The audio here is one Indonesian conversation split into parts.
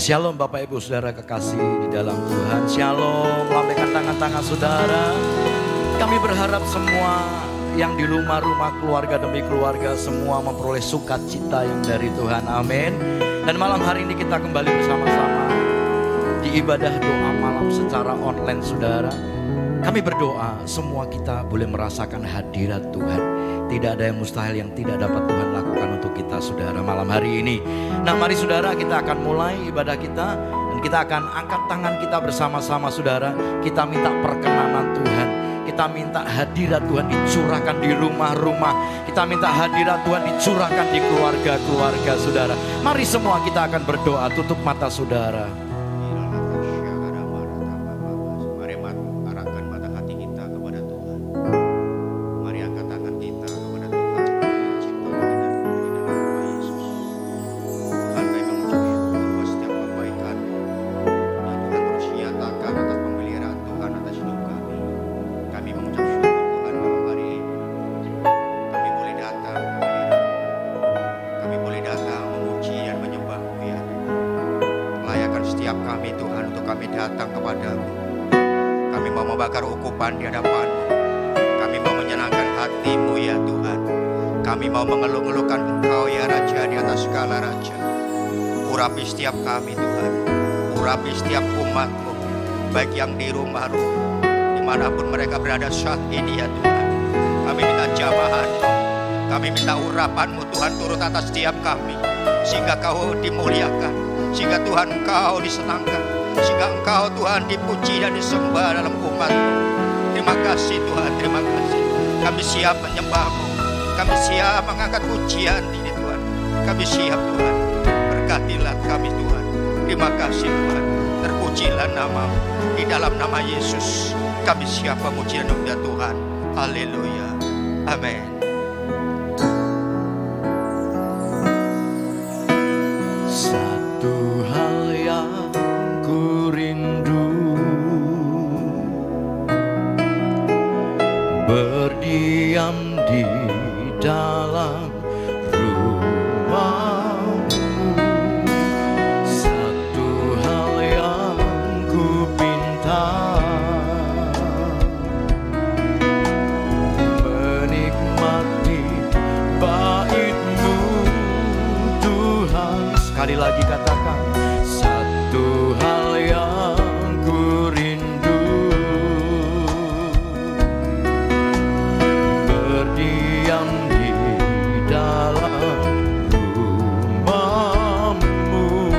Shalom Bapak Ibu Saudara kekasih di dalam Tuhan. Shalom, lambaikan tangan-tangan saudara. Kami berharap semua yang di rumah-rumah, keluarga demi keluarga, semua memperoleh sukacita yang dari Tuhan. Amin. Dan malam hari ini kita kembali bersama-sama di ibadah doa malam secara online saudara. Kami berdoa semua kita boleh merasakan hadirat Tuhan. Tidak ada yang mustahil yang tidak dapat Tuhan lakukan untuk kita saudara malam hari ini. Nah mari saudara, kita akan mulai ibadah kita. Dan kita akan angkat tangan kita bersama-sama saudara. Kita minta perkenanan Tuhan. Kita minta hadirat Tuhan dicurahkan di rumah-rumah. Kita minta hadirat Tuhan dicurahkan di keluarga-keluarga saudara. Mari semua kita akan berdoa, tutup mata saudara. Urapi setiap kami Tuhan, urapi setiap umat-Mu, baik yang di rumah-rumah, dimanapun mereka berada saat ini ya Tuhan. Kami minta jamahan, kami minta urapan-Mu Tuhan turut atas setiap kami, sehingga Kau dimuliakan, sehingga Tuhan Engkau disenangkan, sehingga Engkau Tuhan dipuji dan disembah dalam umat-Mu. Terima kasih Tuhan, terima kasih. Kami siap menyembah-Mu, kami siap mengangkat pujian ini Tuhan, kami siap Tuhan. Berkatilah kami Tuhan. Terima kasih Tuhan. Terpujilah nama-Mu. Di dalam nama Yesus kami siap memuji dan memuliakan Tuhan. Haleluya. Amin. Satu hal yang ku rindu, berdiam di dalam rumah. Sekali lagi katakan, satu hal yang ku rindu, berdiam di dalam rumah-Mu.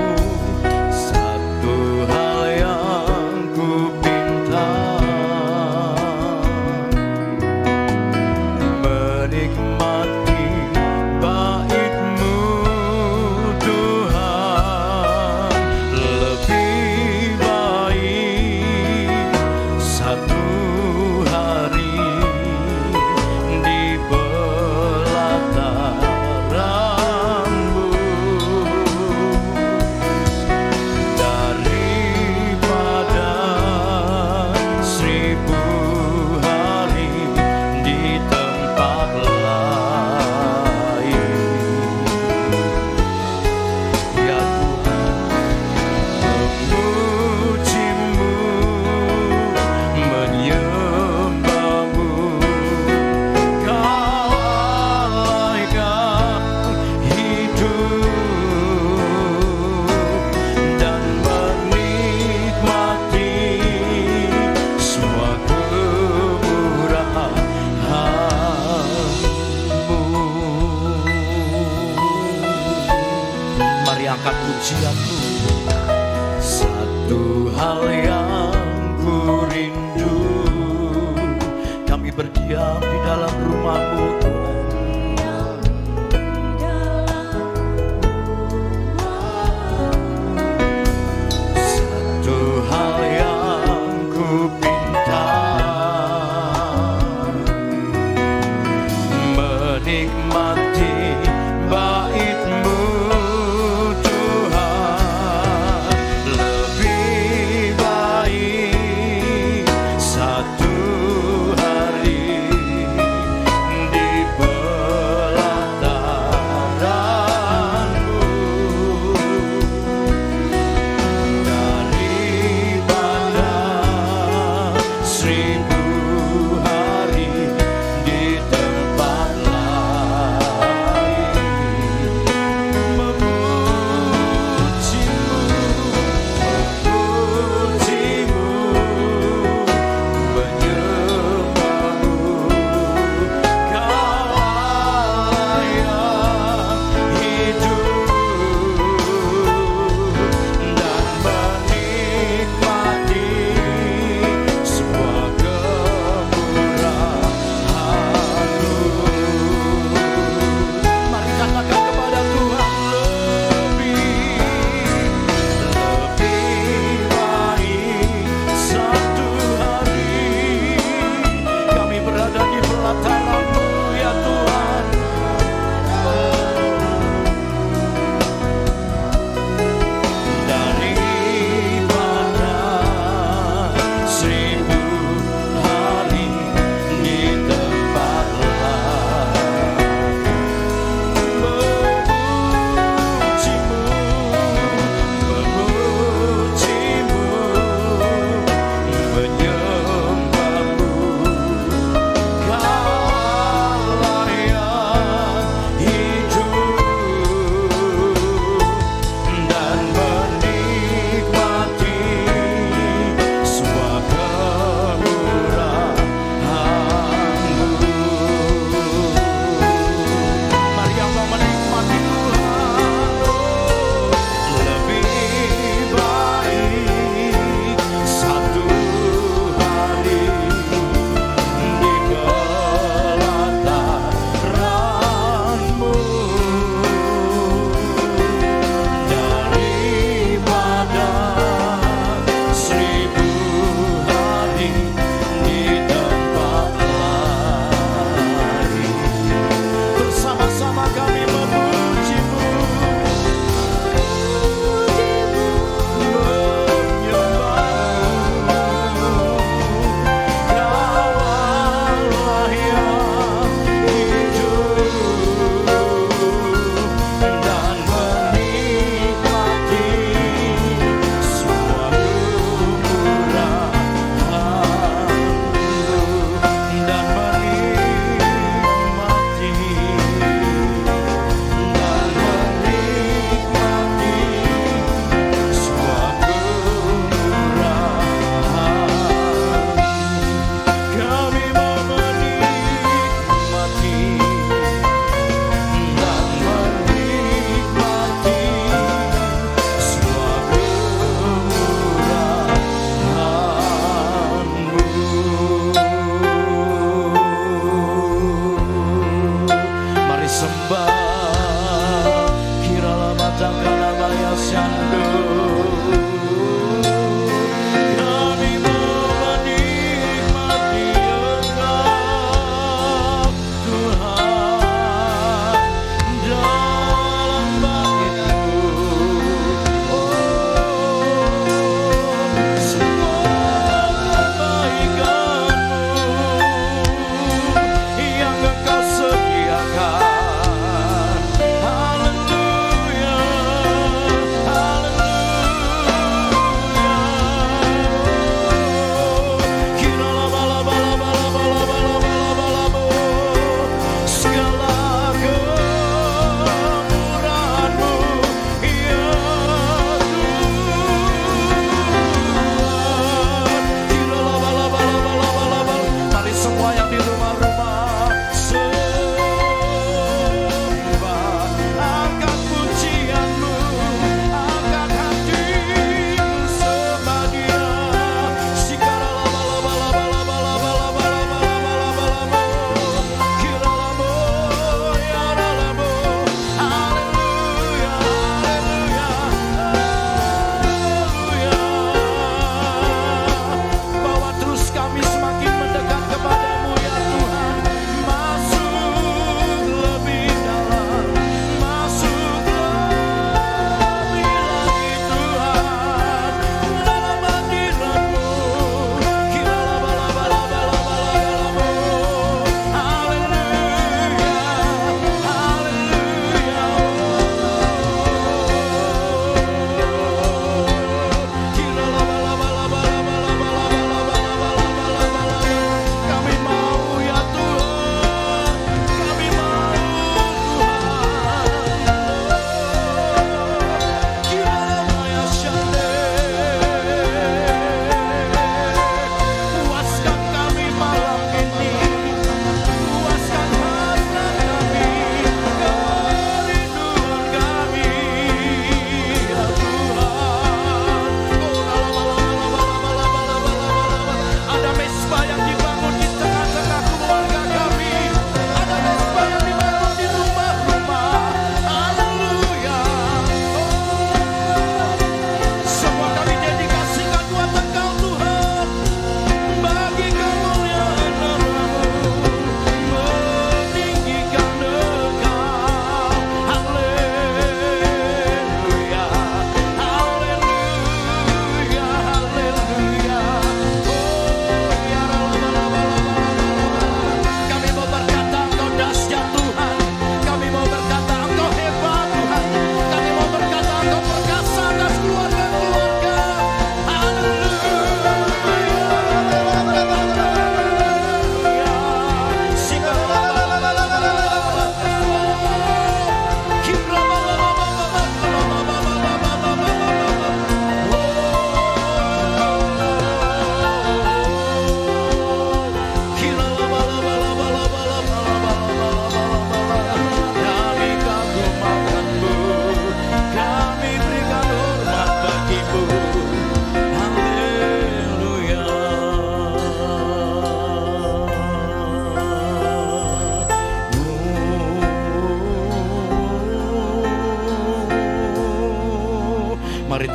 Satu hal yang ku pinta, menikmati bait-Mu pujian-Mu. Satu hal yang ku rindu, kami berdiam di dalam rumah-Mu Tuhan. Satu hal yang ku pinta, menikmati bait-Mu.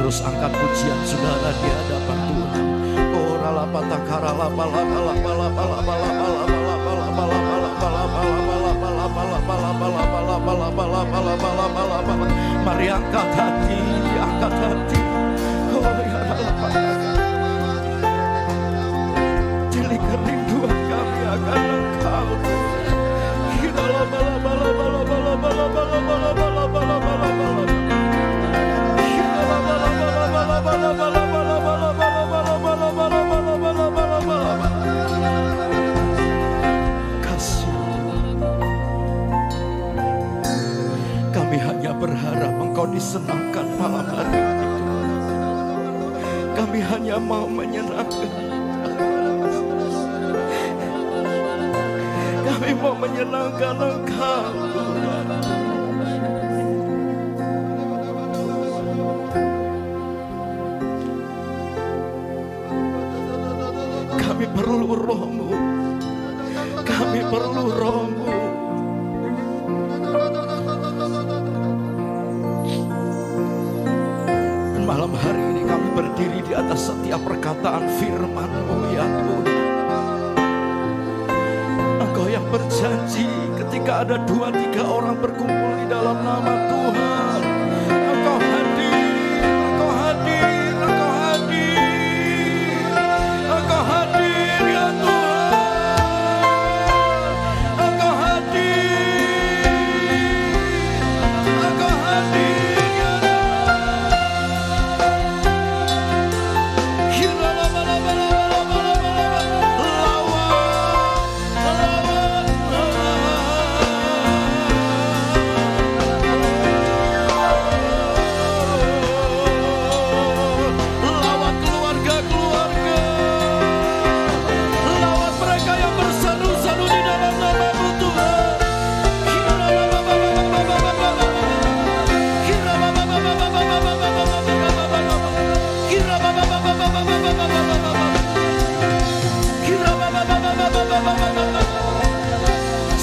terus angkat pujian saudara di hadapan Tuhan. Mari angkat hati, angkat hati. Tilik kerinduan kami akan Engkau. Kami hanya berharap Engkau disenangkan malam hari ini. Kami hanya mau menyenangkan. Kami mau menyenangkan Engkau. Kami perlu Roh-Mu. Kami perlu Roh-Mu. Dan malam hari ini kami berdiri di atas setiap perkataan firman-Mu ya Tuhan. Engkau yang berjanji ketika ada 2-3 orang berkumpul di dalam nama Tuhan, Engkau hadir, Engkau hadir, Engkau hadir, Engkau hadir ya Tuhan, Engkau hadir, Engkau hadir ya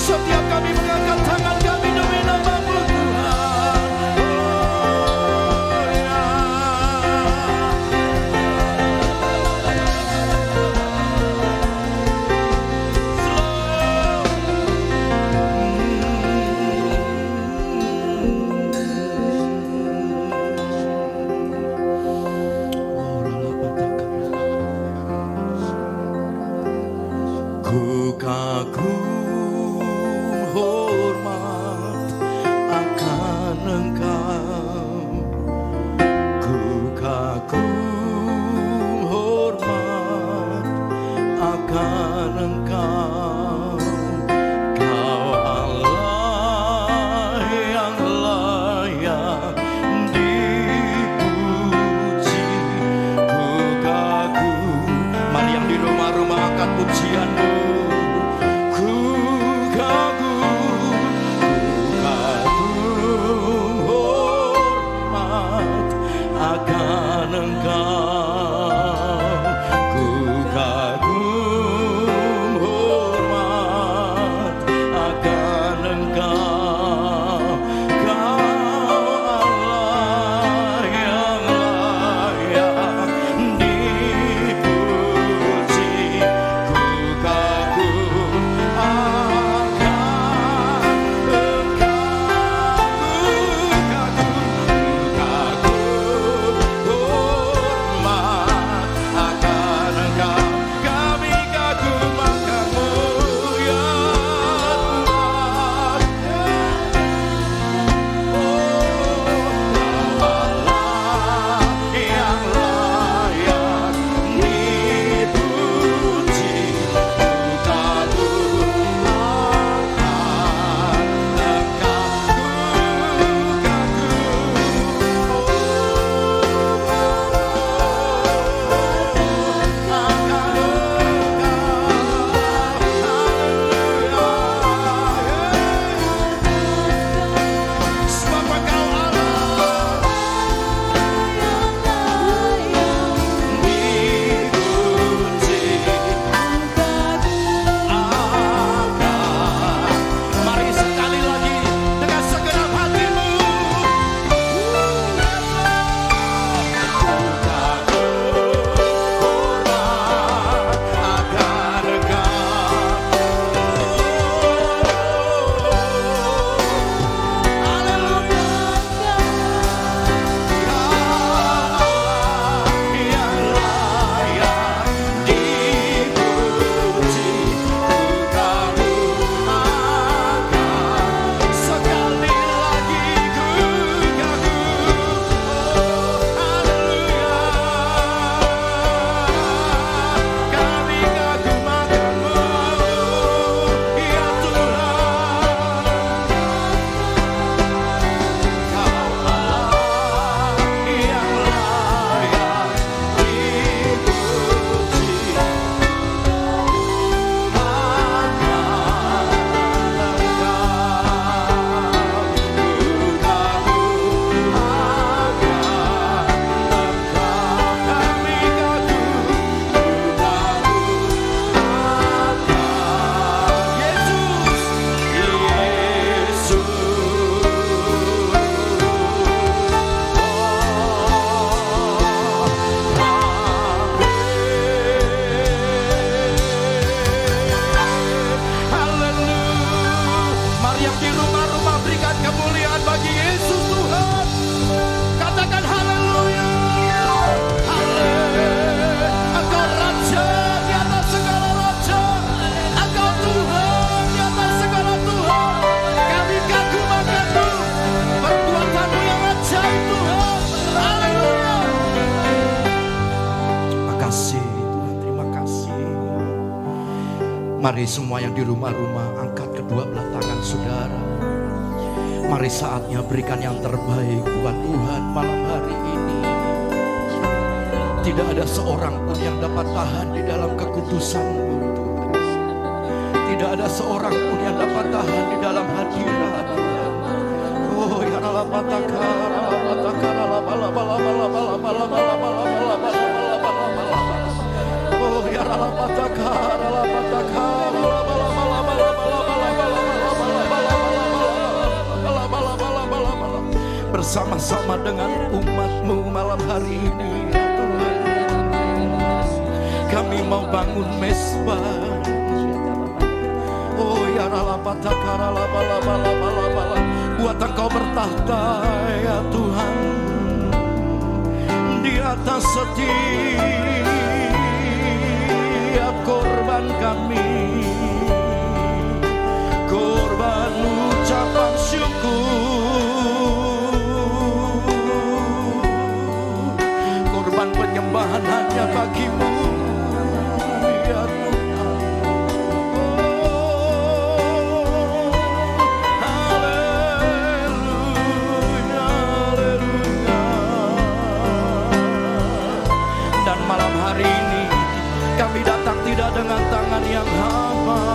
setiap kami mengangkat tangan kami demi nama-Mu Tuhan. Ku kagum hormat akan Engkau, ku kagum hormat akan Engkau, Kau Allah yang layak dipuji. Ku kagum, mari yang di rumah-rumah angkat pujian-Mu. Ku Mari semua yang di rumah-rumah angkat kedua belah tangan saudara. Mari saatnya berikan yang terbaik buat Tuhan malam hari ini. Tidak ada seorang pun yang dapat tahan di dalam kekudusan-Mu Tuhan. Tidak ada seorang pun yang dapat tahan di dalam hadirat. Oh ya Allah patakara oh ya Allah patakara bersama-sama dengan umat-Mu malam hari ini ya Tuhan. Kami mau bangun mesbah. Oh ya Allah patakara buat Engkau bertahta ya Tuhan di atas setiap korban kami, korban ucapan syukur, korban penyembahan hanya bagi-Mu ya Tuhan. Kami datang tidak dengan tangan yang hamba,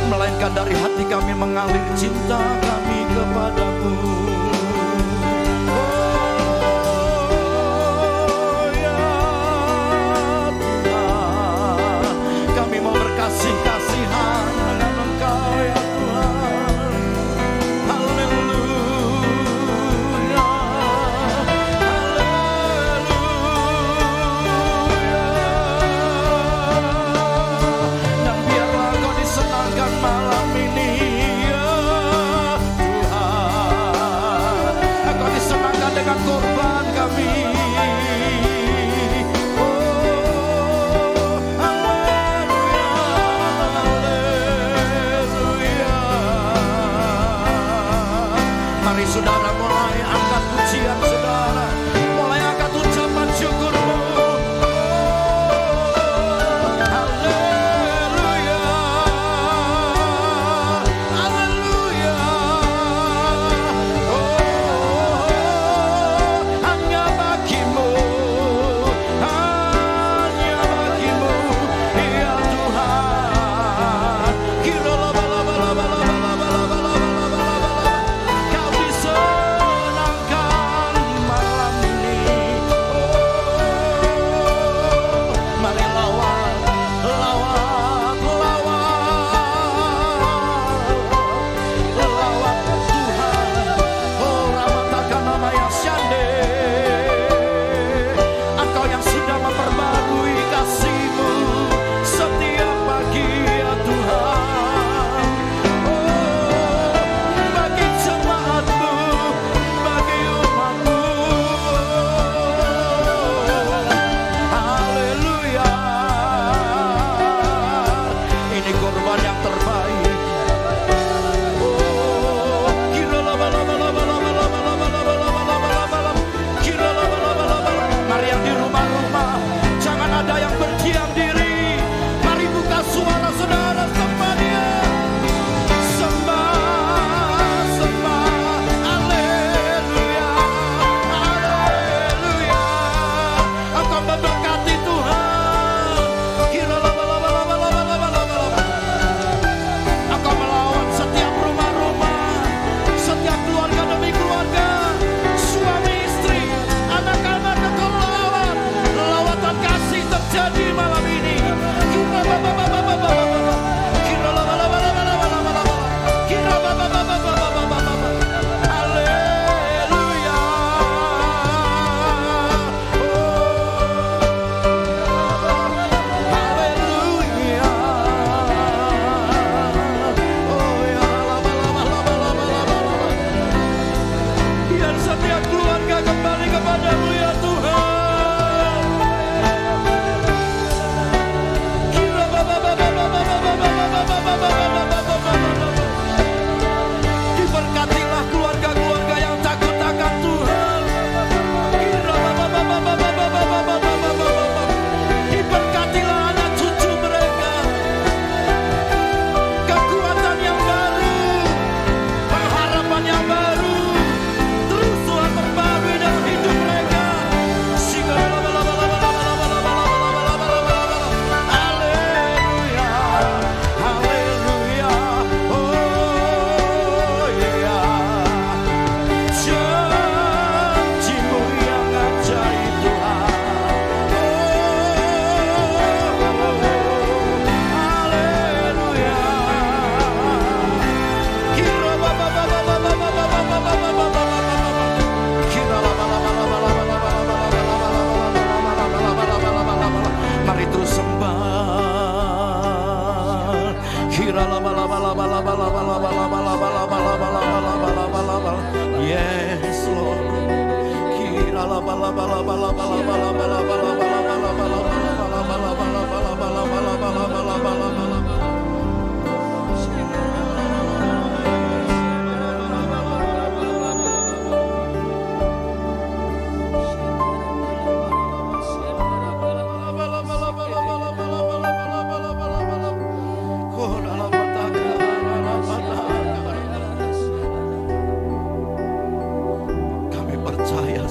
melainkan dari hati kami mengalir cinta kami kepadamu. Oh ya Tuhan, kami mau berkasih-kasihan dengan Engkau ya Tuhan. Haleluya. Malam ini ya Tuhan,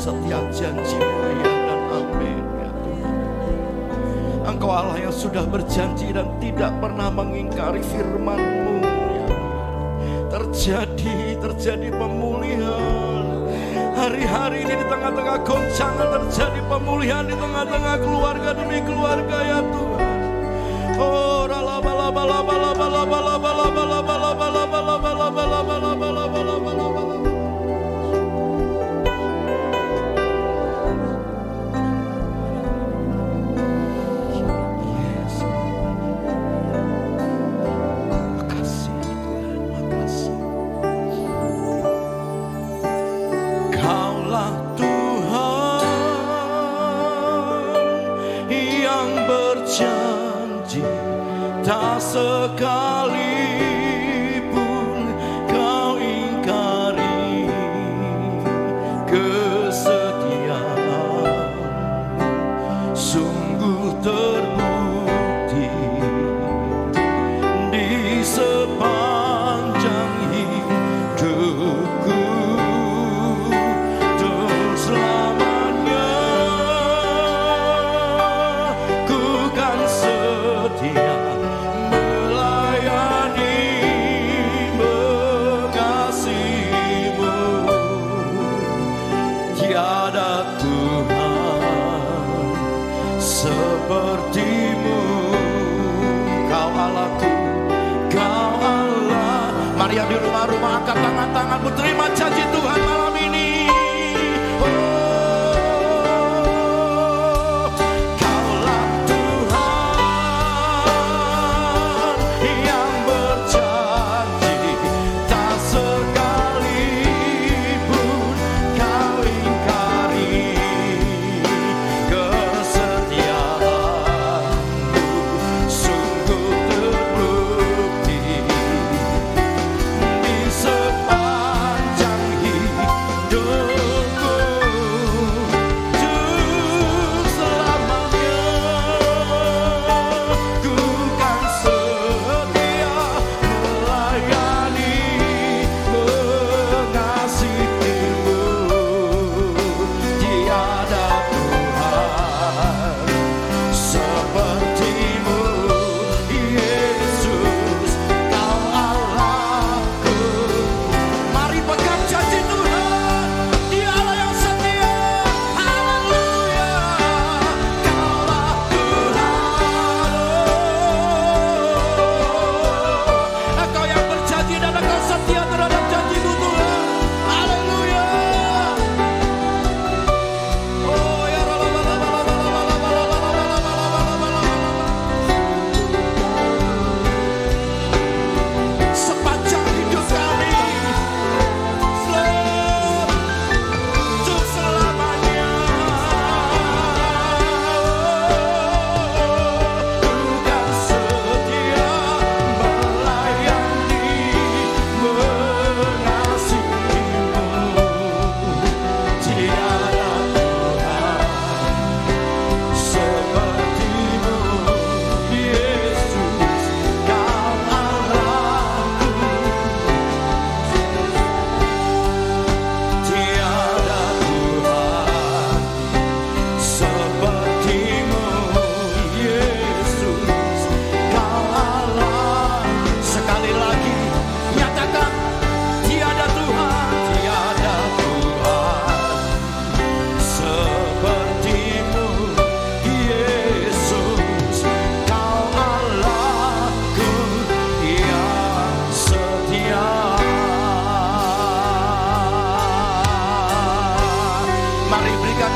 Setiap janji-Mu ya dan amin ya Tuhan. Engkau Allah yang sudah berjanji dan tidak pernah mengingkari firman-Mu ya Tuhan. Terjadi pemulihan. Hari-hari ini di tengah-tengah goncangan terjadi pemulihan di tengah-tengah keluarga demi keluarga ya Tuhan. Oh tak sekalipun kau ingkari kesetiaan, sungguh terbukti di sepanjang hidupku. Untuk selamanya ku kan setia seperti-Mu. Kau Allahku, Kau Allah. Mari yang di rumah-rumah angkat tangan-tanganmu, terima janji Tuhan malam ini. Kaulah Tuhan yang berjanji, tak sekalipun Kau ingkari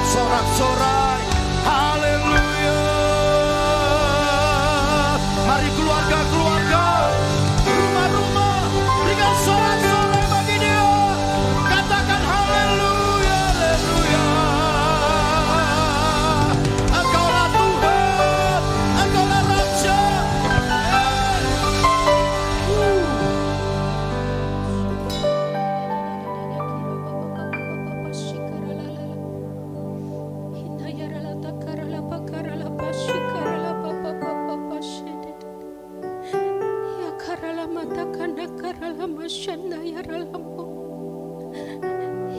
sorak-sorai. Haleluya. Mari keluarga-keluarga, rumah-rumah, berikan sorak-sorai bagi Dia. Katakan haleluya, haleluya. mashanda yaralamo.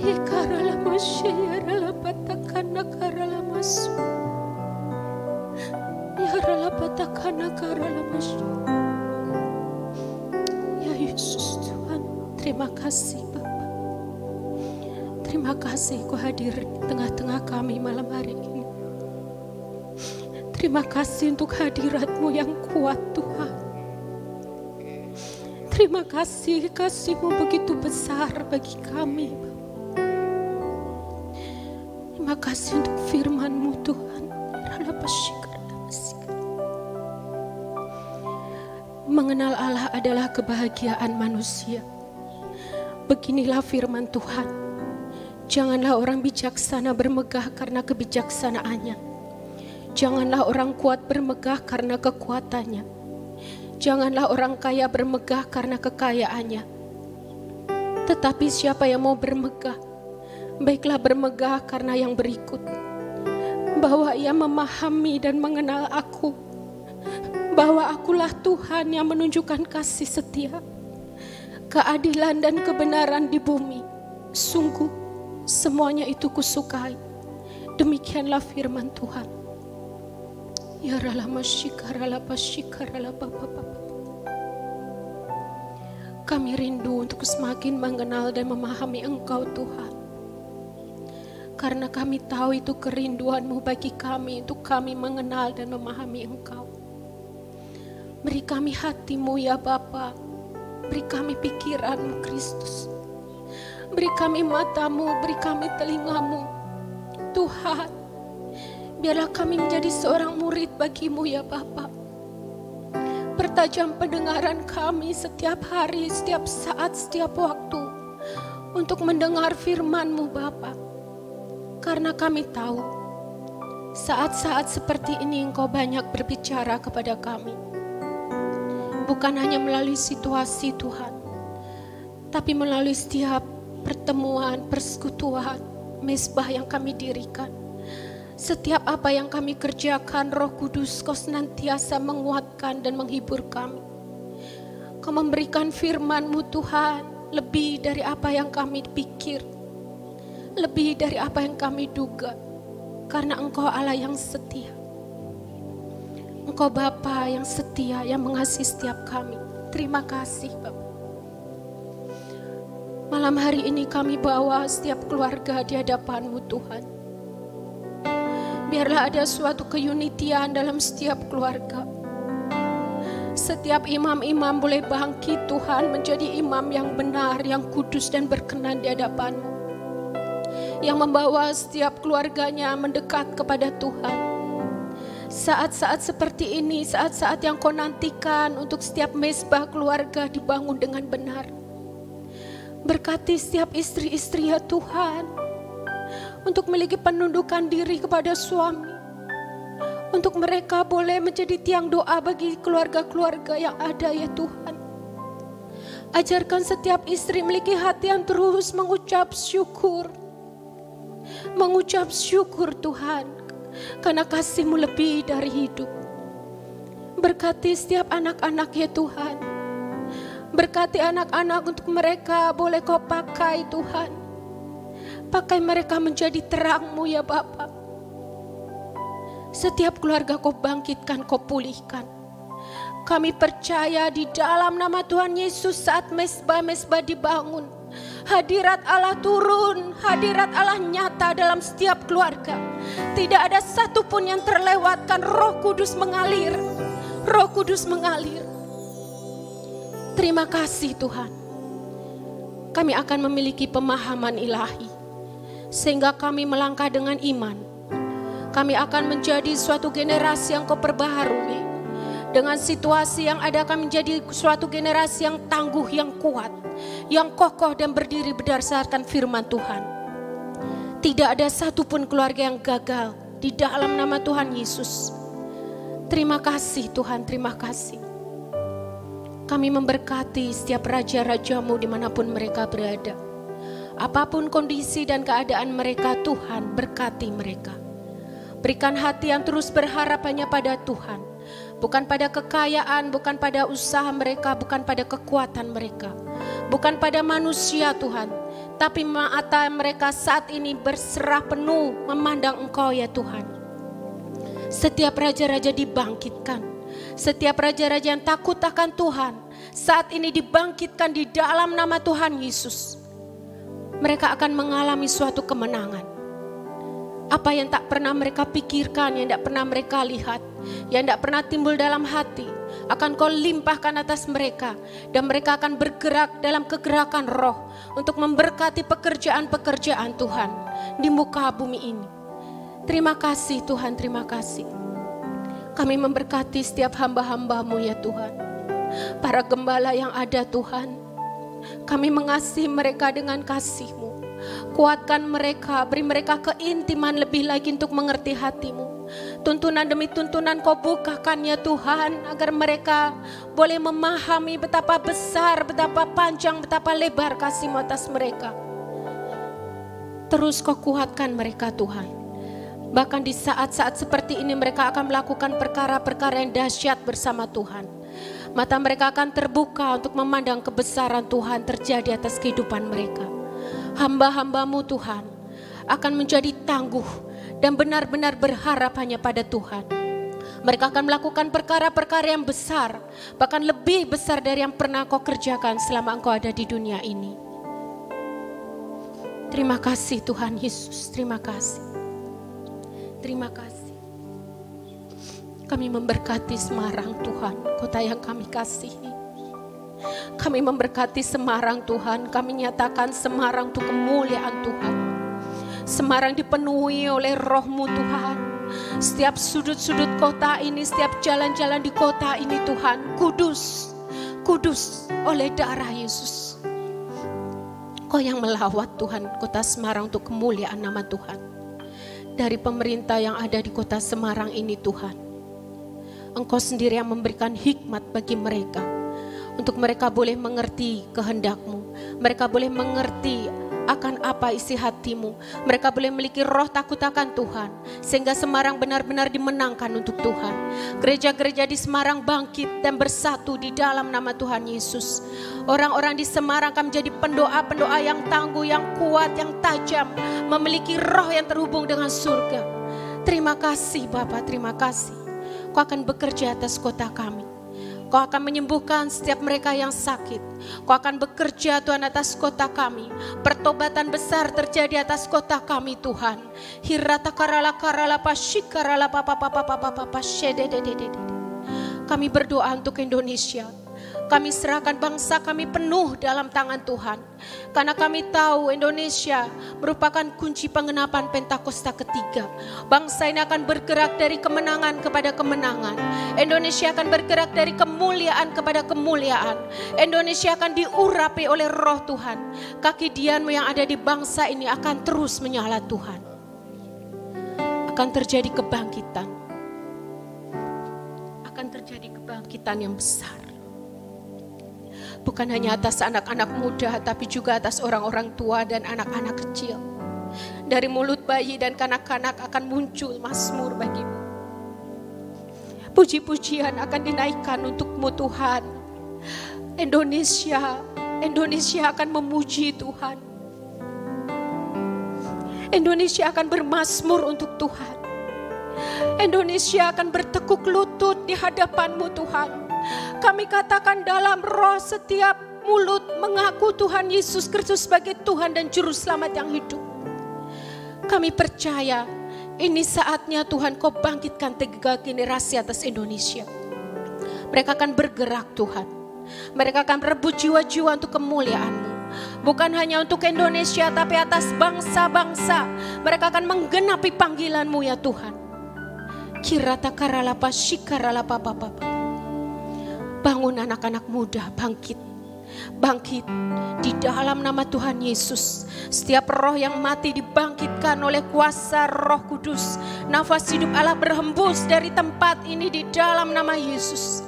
Ikaralamashe yaralapatakana karalamasu. Yaralapatakana karalamasu. Ya Yesus Tuhan, terima kasih Bapa. Terima kasih Kau hadir di tengah-tengah kami malam hari ini. Terima kasih untuk hadirat-Mu yang kuat Tuhan. Terima kasih, kasih-Mu begitu besar bagi kami. Terima kasih untuk firman-Mu Tuhan. Mengenal Allah adalah kebahagiaan manusia. Beginilah firman Tuhan. Janganlah orang bijaksana bermegah karena kebijaksanaannya. Janganlah orang kuat bermegah karena kekuatannya. Janganlah orang kaya bermegah karena kekayaannya. Tetapi siapa yang mau bermegah, baiklah bermegah karena yang berikut. Bahwa ia memahami dan mengenal aku. Bahwa akulah Tuhan yang menunjukkan kasih setia, keadilan dan kebenaran di bumi. Sungguh semuanya itu kusukai. Demikianlah firman Tuhan. Ya ralama shikarala pashikarala papa. Kami rindu untuk semakin mengenal dan memahami Engkau Tuhan. Karena kami tahu itu kerinduan-Mu bagi kami untuk kami mengenal dan memahami Engkau. Beri kami hati-Mu ya Bapa. Beri kami pikiran-Mu Kristus. Beri kami mata-Mu, beri kami telinga-Mu. Tuhan, biarlah kami menjadi seorang murid bagi-Mu ya Bapa. Pertajam pendengaran kami setiap hari, setiap saat, setiap waktu. Untuk mendengar firman-Mu Bapa. Karena kami tahu, saat-saat seperti ini Engkau banyak berbicara kepada kami. Bukan hanya melalui situasi Tuhan, tapi melalui setiap pertemuan, persekutuan, mezbah yang kami dirikan. Setiap apa yang kami kerjakan, Roh Kudus Kau senantiasa menguatkan dan menghibur kami. Kau memberikan firman-Mu Tuhan, lebih dari apa yang kami pikir, lebih dari apa yang kami duga, karena Engkau Allah yang setia. Engkau Bapa yang setia, yang mengasihi setiap kami. Terima kasih Bapa. Malam hari ini kami bawa setiap keluarga di hadapan-Mu Tuhan. Biarlah ada suatu keunitian dalam setiap keluarga. Setiap imam-imam boleh bangkit Tuhan menjadi imam yang benar, yang kudus dan berkenan di hadapan-Mu. Yang membawa setiap keluarganya mendekat kepada Tuhan. Saat-saat seperti ini, saat-saat yang Kau nantikan untuk setiap mezbah keluarga dibangun dengan benar. Berkati setiap istri-istri ya Tuhan, untuk memiliki penundukan diri kepada suami. Untuk mereka boleh menjadi tiang doa bagi keluarga-keluarga yang ada ya Tuhan. Ajarkan setiap istri memiliki hati yang terus mengucap syukur. Mengucap syukur Tuhan, karena kasih-Mu lebih dari hidup. Berkati setiap anak-anak ya Tuhan. Berkati anak-anak untuk mereka boleh Kau pakai Tuhan. Pakai mereka menjadi terang-Mu ya Bapa. Setiap keluarga Kau bangkitkan, Kau pulihkan. Kami percaya di dalam nama Tuhan Yesus saat mezbah-mezbah dibangun, hadirat Allah turun, hadirat Allah nyata dalam setiap keluarga. Tidak ada satupun yang terlewatkan, Roh Kudus mengalir. Roh Kudus mengalir. Terima kasih Tuhan. Kami akan memiliki pemahaman ilahi. Sehingga kami melangkah dengan iman. Kami akan menjadi suatu generasi yang Kau perbaharui. Dengan situasi yang ada kami menjadi suatu generasi yang tangguh, yang kuat, yang kokoh dan berdiri berdasarkan firman Tuhan. Tidak ada satupun keluarga yang gagal di dalam nama Tuhan Yesus. Terima kasih Tuhan, terima kasih. Kami memberkati setiap raja-raja-Mu dimanapun mereka berada. Apapun kondisi dan keadaan mereka, Tuhan berkati mereka. Berikan hati yang terus berharap hanya pada Tuhan. Bukan pada kekayaan, bukan pada usaha mereka, bukan pada kekuatan mereka. bukan pada manusia Tuhan, tapi mata mereka saat ini berserah penuh memandang Engkau ya Tuhan. Setiap raja-raja dibangkitkan, setiap raja-raja yang takut akan Tuhan saat ini dibangkitkan di dalam nama Tuhan Yesus. Mereka akan mengalami suatu kemenangan. Apa yang tak pernah mereka pikirkan, yang tak pernah mereka lihat, yang tak pernah timbul dalam hati, akan Kau limpahkan atas mereka. Dan mereka akan bergerak dalam kegerakan roh untuk memberkati pekerjaan-pekerjaan Tuhan di muka bumi ini. Terima kasih Tuhan, terima kasih. Kami memberkati setiap hamba-hamba-Mu ya Tuhan. Para gembala yang ada Tuhan, kami mengasihi mereka dengan kasih-Mu. Kuatkan mereka, beri mereka keintiman lebih lagi untuk mengerti hati-Mu. Tuntunan demi tuntunan Kau bukakan ya Tuhan, agar mereka boleh memahami betapa besar, betapa panjang, betapa lebar kasih-Mu atas mereka. Terus Kau kuatkan mereka Tuhan. Bahkan di saat-saat seperti ini mereka akan melakukan perkara-perkara yang dahsyat bersama Tuhan. Mata mereka akan terbuka untuk memandang kebesaran Tuhan terjadi atas kehidupan mereka. Hamba-hamba-Mu Tuhan akan menjadi tangguh dan benar-benar berharap hanya pada Tuhan. Mereka akan melakukan perkara-perkara yang besar, bahkan lebih besar dari yang pernah Kau kerjakan selama Engkau ada di dunia ini. Terima kasih Tuhan Yesus, terima kasih. Terima kasih. Kami memberkati Semarang Tuhan, kota yang kami kasihi. Kami memberkati Semarang Tuhan, kami nyatakan Semarang itu kemuliaan Tuhan. Semarang dipenuhi oleh Roh-Mu Tuhan. Setiap sudut-sudut kota ini, setiap jalan-jalan di kota ini Tuhan, kudus, kudus oleh darah Yesus. Kau yang melawat Tuhan kota Semarang untuk kemuliaan nama Tuhan. Dari pemerintah yang ada di kota Semarang ini Tuhan, Engkau sendiri yang memberikan hikmat bagi mereka, untuk mereka boleh mengerti kehendak-Mu, mereka boleh mengerti akan apa isi hati-Mu, mereka boleh memiliki roh takut akan Tuhan, sehingga Semarang benar-benar dimenangkan untuk Tuhan. Gereja-gereja di Semarang bangkit dan bersatu di dalam nama Tuhan Yesus. Orang-orang di Semarang akan menjadi pendoa-pendoa yang tangguh, yang kuat, yang tajam, memiliki roh yang terhubung dengan surga. Terima kasih Bapa, terima kasih. Kau akan bekerja atas kota kami. Kau akan menyembuhkan setiap mereka yang sakit. Kau akan bekerja Tuhan atas kota kami. Pertobatan besar terjadi atas kota kami Tuhan. Hirata karala karala pashikarala papa papa papa papa shedededede. Kami berdoa untuk Indonesia. Kami serahkan bangsa kami penuh dalam tangan Tuhan. Karena kami tahu Indonesia merupakan kunci pengenapan Pentakosta ketiga. Bangsa ini akan bergerak dari kemenangan kepada kemenangan. Indonesia akan bergerak dari kemuliaan kepada kemuliaan. Indonesia akan diurapi oleh roh Tuhan. Kaki dianmu yang ada di bangsa ini akan terus menyala Tuhan. Akan terjadi kebangkitan. Akan terjadi kebangkitan yang besar. Bukan hanya atas anak-anak muda, tapi juga atas orang-orang tua dan anak-anak kecil. Dari mulut bayi dan kanak-kanak akan muncul mazmur bagimu. Puji-pujian akan dinaikkan untuk-Mu Tuhan. Indonesia akan memuji Tuhan. Indonesia akan bermazmur untuk Tuhan. Indonesia akan bertekuk lutut di hadapan-Mu Tuhan. Kami katakan dalam roh setiap mulut mengaku Tuhan Yesus Kristus sebagai Tuhan dan Juru Selamat yang hidup. Kami percaya ini saatnya Tuhan Kau bangkitkan 3 generasi atas Indonesia. Mereka akan bergerak Tuhan. Mereka akan rebut jiwa-jiwa untuk kemuliaan-Mu. Bukan hanya untuk Indonesia tapi atas bangsa-bangsa. Mereka akan menggenapi panggilan-Mu ya Tuhan. Kirata karalapa shikaralapa papa. Bangun anak-anak muda, bangkit. Bangkit di dalam nama Tuhan Yesus. Setiap roh yang mati dibangkitkan oleh kuasa Roh Kudus. Nafas hidup Allah berhembus dari tempat ini di dalam nama Yesus.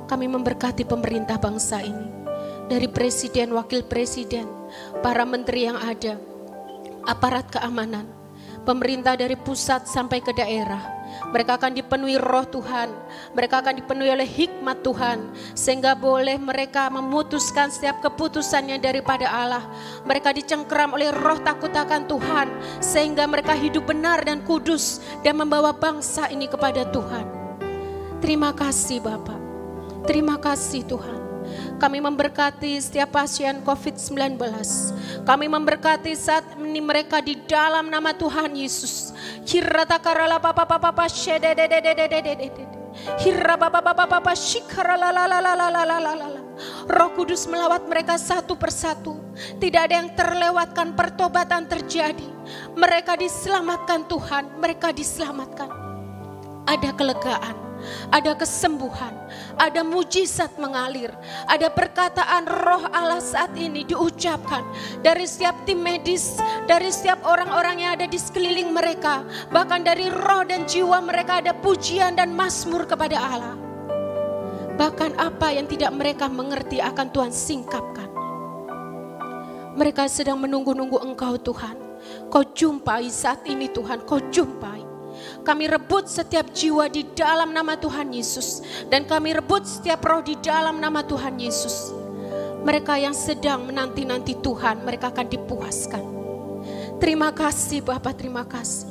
Kami memberkati pemerintah bangsa ini. Dari presiden, wakil presiden, para menteri yang ada, aparat keamanan. Pemerintah dari pusat sampai ke daerah, mereka akan dipenuhi roh Tuhan. Mereka akan dipenuhi oleh hikmat Tuhan. Sehingga boleh mereka memutuskan setiap keputusannya daripada Allah. Mereka dicengkeram oleh roh takut akan Tuhan. Sehingga mereka hidup benar dan kudus dan membawa bangsa ini kepada Tuhan. Terima kasih Bapak. Terima kasih Tuhan. Kami memberkati setiap pasien COVID-19. Kami memberkati saat ini mereka di dalam nama Tuhan Yesus. Roh Kudus melawat mereka satu persatu. Tidak ada yang terlewatkan, pertobatan terjadi. Mereka diselamatkan Tuhan, mereka diselamatkan. Ada kelegaan, ada kesembuhan, ada mujizat mengalir, ada perkataan roh Allah saat ini diucapkan dari setiap tim medis, dari setiap orang-orang yang ada di sekeliling mereka, bahkan dari roh dan jiwa mereka ada pujian dan mazmur kepada Allah. Bahkan apa yang tidak mereka mengerti akan Tuhan singkapkan. Mereka sedang menunggu-nunggu Engkau Tuhan. Kau jumpai saat ini Tuhan, Kau jumpai. Kami rebut setiap jiwa di dalam nama Tuhan Yesus. Dan kami rebut setiap roh di dalam nama Tuhan Yesus. Mereka yang sedang menanti-nanti Tuhan, mereka akan dipuaskan. Terima kasih Bapak, terima kasih.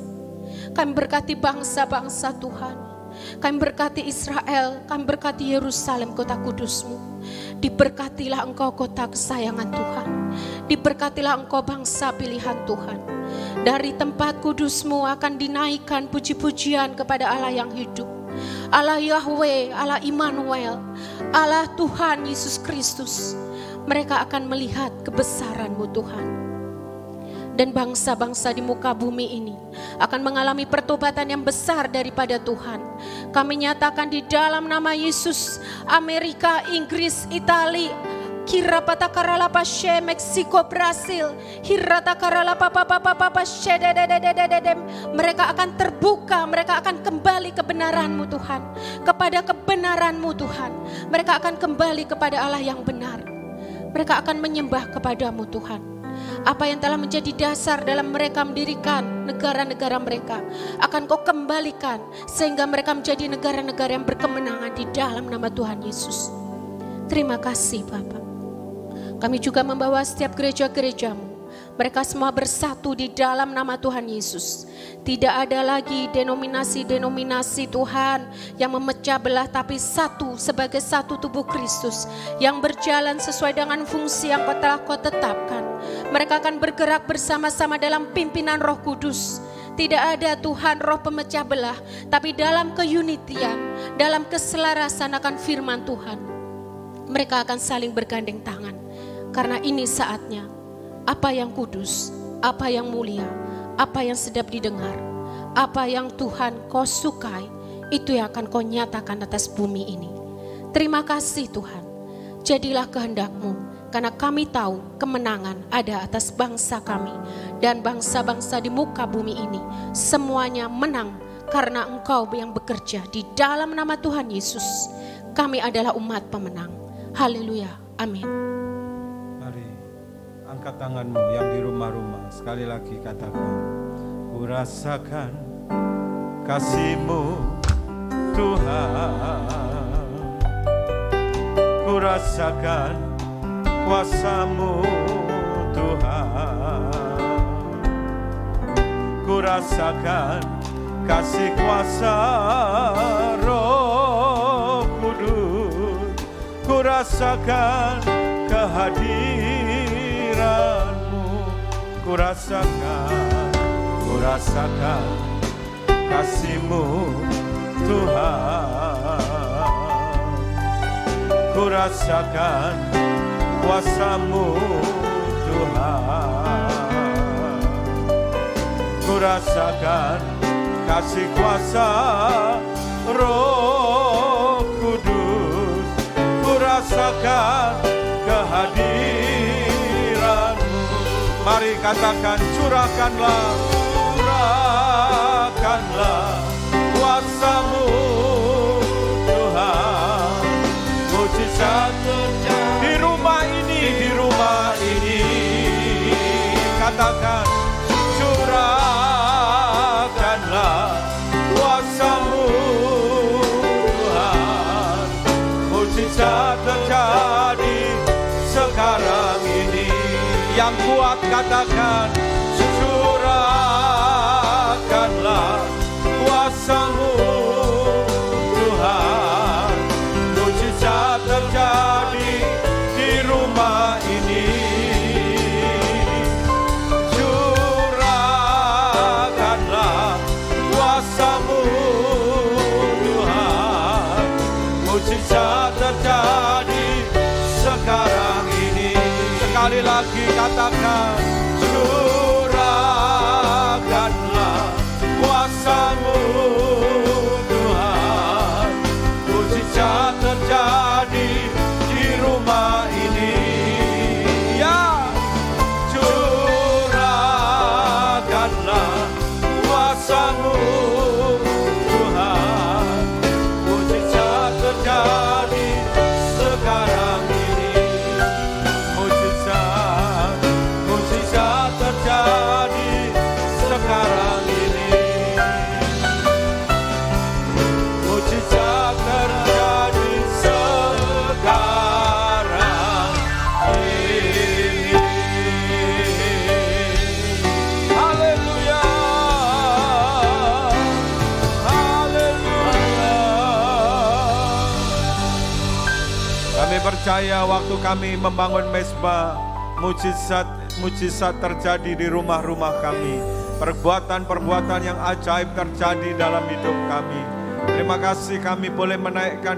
Kami berkati bangsa-bangsa Tuhan. Kami berkati Israel, kami berkati Yerusalem, kota kudus-Mu. Diberkatilah Engkau kota kesayangan Tuhan. Diberkatilah Engkau bangsa pilihan Tuhan. Dari tempat kudus-Mu akan dinaikkan puji-pujian kepada Allah yang hidup. Allah Yahweh, Allah Immanuel, Allah Tuhan Yesus Kristus. Mereka akan melihat kebesaran-Mu Tuhan. Dan bangsa-bangsa di muka bumi ini akan mengalami pertobatan yang besar daripada Tuhan. Kami nyatakan di dalam nama Yesus, Amerika, Inggris, Italia, Kirapata karala pashe Meksiko, Brasil, Hirata karala papa pashe dedededededem. Mereka akan terbuka, mereka akan kembali kebenaran-Mu Tuhan, kepada kebenaran-Mu Tuhan. Mereka akan kembali kepada Allah yang benar. Mereka akan menyembah kepadamu Tuhan. Apa yang telah menjadi dasar dalam mereka mendirikan negara-negara mereka akan Kau kembalikan sehingga mereka menjadi negara-negara yang berkemenangan di dalam nama Tuhan Yesus. Terima kasih Bapak. Kami juga membawa setiap gereja-gereja-Mu. Mereka semua bersatu di dalam nama Tuhan Yesus. Tidak ada lagi denominasi-denominasi Tuhan yang memecah belah, tapi satu sebagai satu tubuh Kristus yang berjalan sesuai dengan fungsi yang telah Kau tetapkan. Mereka akan bergerak bersama-sama dalam pimpinan Roh Kudus. Tidak ada Tuhan roh pemecah belah, tapi dalam keunitian, dalam keselarasan akan firman Tuhan. Mereka akan saling bergandeng tangan. Karena ini saatnya, apa yang kudus, apa yang mulia, apa yang sedap didengar, apa yang Tuhan Kau sukai, itu yang akan Kau nyatakan atas bumi ini. Terima kasih Tuhan, jadilah kehendak-Mu, karena kami tahu kemenangan ada atas bangsa kami dan bangsa-bangsa di muka bumi ini. Semuanya menang karena Engkau yang bekerja. Di dalam nama Tuhan Yesus, kami adalah umat pemenang. Haleluya, amin. Angkat tanganmu yang di rumah-rumah, sekali lagi katakan, ku rasakan kasih-Mu Tuhan, ku rasakan kuasa-Mu Tuhan, ku rasakan kasih kuasa Roh Kudus, ku rasakan kehadiran-Mu, ku rasakan kasih-Mu Tuhan, ku rasakan kuasa-Mu Tuhan, ku rasakan kasih kuasa Roh Kudus, ku rasakan kehadiran-Mu. Mari katakan, curahkanlah kuasa-Mu Tuhan. Mujizat di rumah ini, katakan curahkanlah katakan, curahkanlah kuasa-Mu Tuhan, mujizat terjadi di rumah ini. Curahkanlah kuasa-Mu Tuhan, mujizat terjadi sekarang ini. Sekali lagi katakan, curahkanlah kuasa-Mu Tuhan, mujizat terjadi di rumah ini. Ya, curahkanlah kuasa-Mu Tuhan, mujizat terjadi sekarang ini. Mujizat terjadi sekarang ini. Mujizat terjadi sekarang ini. Haleluya. Haleluya. Kami percaya waktu kami membangun mezbah, mujizat terjadi di rumah-rumah kami. Perbuatan-perbuatan yang ajaib terjadi dalam hidup kami. Terima kasih kami boleh menaikkan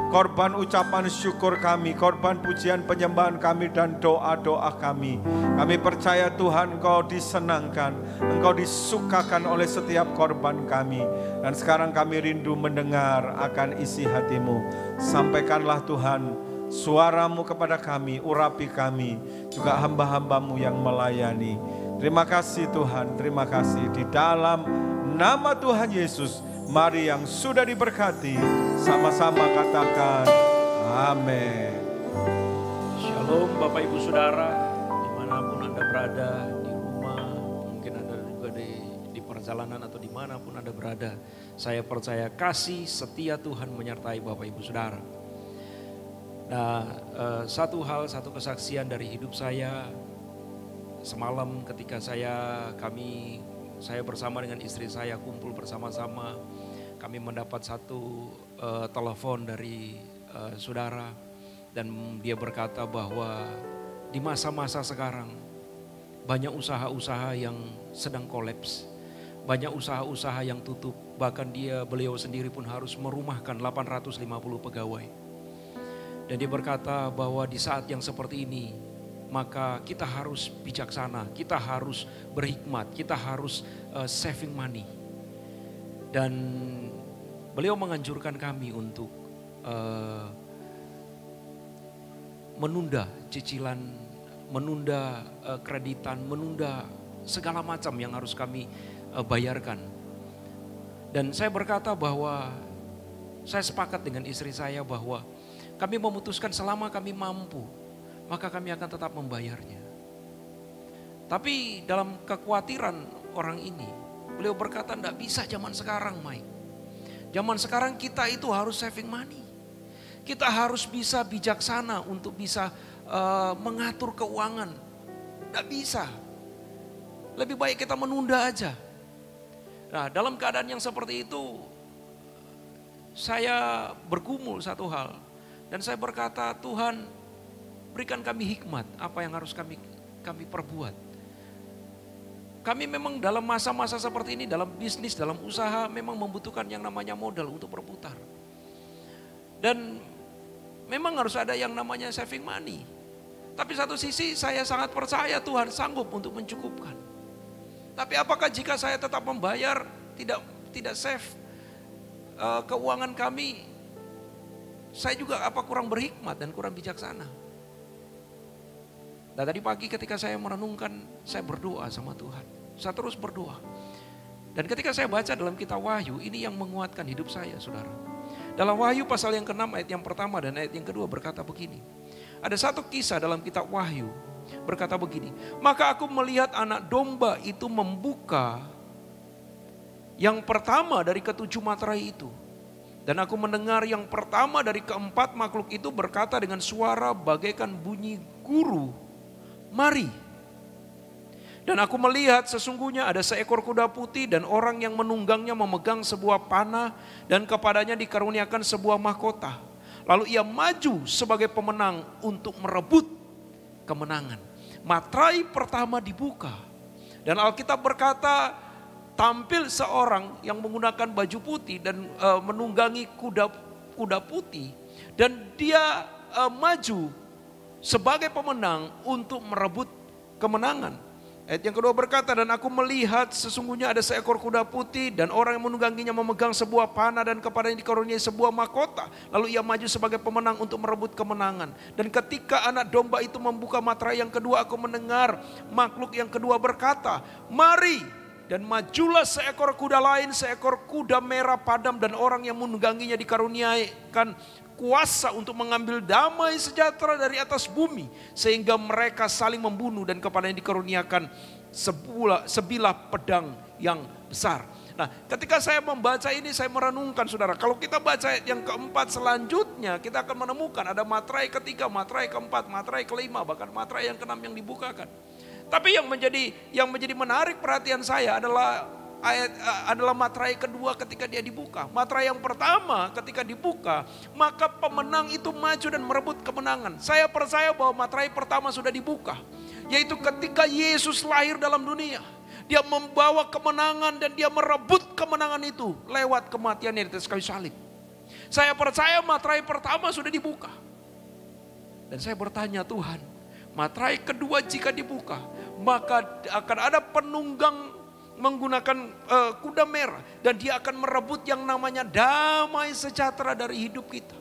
korban ucapan syukur kami, korban pujian penyembahan kami dan doa-doa kami. Kami percaya Tuhan, Engkau disenangkan, Engkau disukakan oleh setiap korban kami. Dan sekarang kami rindu mendengar akan isi hati-Mu. Sampaikanlah Tuhan suara-Mu kepada kami, urapi kami, juga hamba-hamba-Mu yang melayani. Terima kasih Tuhan, terima kasih. Di dalam nama Tuhan Yesus, mari yang sudah diberkati, sama-sama katakan amin. Shalom Bapak Ibu Saudara, dimanapun Anda berada, di rumah, mungkin Anda juga di perjalanan atau dimanapun Anda berada. Saya percaya kasih setia Tuhan menyertai Bapak Ibu Saudara. Nah, satu kesaksian dari hidup saya, semalam ketika saya bersama dengan istri saya kumpul bersama-sama, kami mendapat satu telepon dari saudara, dan dia berkata bahwa di masa-masa sekarang banyak usaha-usaha yang sedang kolaps, banyak usaha-usaha yang tutup, bahkan beliau sendiri pun harus merumahkan 850 pegawai. Dan dia berkata bahwa di saat yang seperti ini, maka kita harus bijaksana, kita harus berhikmat, kita harus saving money. Dan beliau menganjurkan kami untuk menunda cicilan, menunda kreditan, menunda segala macam yang harus kami bayarkan. Dan saya berkata bahwa saya sepakat dengan istri saya bahwa kami memutuskan selama kami mampu, maka kami akan tetap membayarnya. Tapi dalam kekhawatiran orang ini, beliau berkata enggak bisa zaman sekarang, Mike. Zaman sekarang kita itu harus saving money. Kita harus bisa bijaksana untuk bisa mengatur keuangan. Enggak bisa. Lebih baik kita menunda aja. Nah, dalam keadaan yang seperti itu, saya bergumul satu hal. Dan saya berkata, Tuhan, berikan kami hikmat apa yang harus kami perbuat. Kami memang dalam masa-masa seperti ini, dalam bisnis, dalam usaha memang membutuhkan yang namanya modal untuk berputar. Dan memang harus ada yang namanya saving money. Tapi satu sisi saya sangat percaya Tuhan sanggup untuk mencukupkan. Tapi apakah jika saya tetap membayar, tidak save keuangan kami, saya juga kurang berhikmat dan kurang bijaksana. Nah, tadi pagi ketika saya merenungkan, saya berdoa sama Tuhan. Saya terus berdoa. Dan ketika saya baca dalam kitab Wahyu, ini yang menguatkan hidup saya, saudara. Dalam Wahyu pasal yang ke-6 ayat yang pertama dan ayat yang kedua berkata begini. Ada satu kisah dalam kitab Wahyu berkata begini. Maka aku melihat anak domba itu membuka yang pertama dari ketujuh materai itu. Dan aku mendengar yang pertama dari keempat makhluk itu berkata dengan suara bagaikan bunyi guru. Mari. Dan aku melihat sesungguhnya ada seekor kuda putih dan orang yang menunggangnya memegang sebuah panah dan kepadanya dikaruniakan sebuah mahkota. Lalu ia maju sebagai pemenang untuk merebut kemenangan. Materai pertama dibuka. Dan Alkitab berkata tampil seorang yang menggunakan baju putih dan menunggangi kuda putih. Dan dia maju sebagai pemenang untuk merebut kemenangan. Ayat yang kedua berkata, dan aku melihat sesungguhnya ada seekor kuda putih dan orang yang menungganginya memegang sebuah panah dan kepadanya dikaruniai sebuah mahkota. Lalu ia maju sebagai pemenang untuk merebut kemenangan. Dan ketika anak domba itu membuka materai yang kedua, aku mendengar makhluk yang kedua berkata, mari. Dan majulah seekor kuda lain, seekor kuda merah padam dan orang yang menungganginya dikaruniakan kuasa untuk mengambil damai sejahtera dari atas bumi. Sehingga mereka saling membunuh dan kepadanya dikaruniakan sebilah pedang yang besar. Nah, ketika saya membaca ini saya merenungkan saudara. Kalau kita baca yang keempat selanjutnya kita akan menemukan ada materai ketiga, materai keempat, materai kelima, bahkan materai yang keenam yang dibukakan. Tapi yang menjadi menarik perhatian saya adalah materai kedua ketika dia dibuka. Materai yang pertama ketika dibuka, maka pemenang itu maju dan merebut kemenangan. Saya percaya bahwa materai pertama sudah dibuka, yaitu ketika Yesus lahir dalam dunia. Dia membawa kemenangan dan dia merebut kemenangan itu lewat kematiannya di atas kayu salib. Saya percaya materai pertama sudah dibuka. Dan saya bertanya, Tuhan, materai kedua jika dibuka, maka akan ada penunggang menggunakan kuda merah. Dan dia akan merebut yang namanya damai sejahtera dari hidup kita.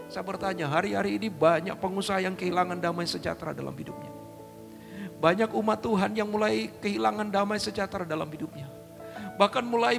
Saya bertanya, hari-hari ini banyak pengusaha yang kehilangan damai sejahtera dalam hidupnya. Banyak umat Tuhan yang mulai kehilangan damai sejahtera dalam hidupnya. Bahkan mulai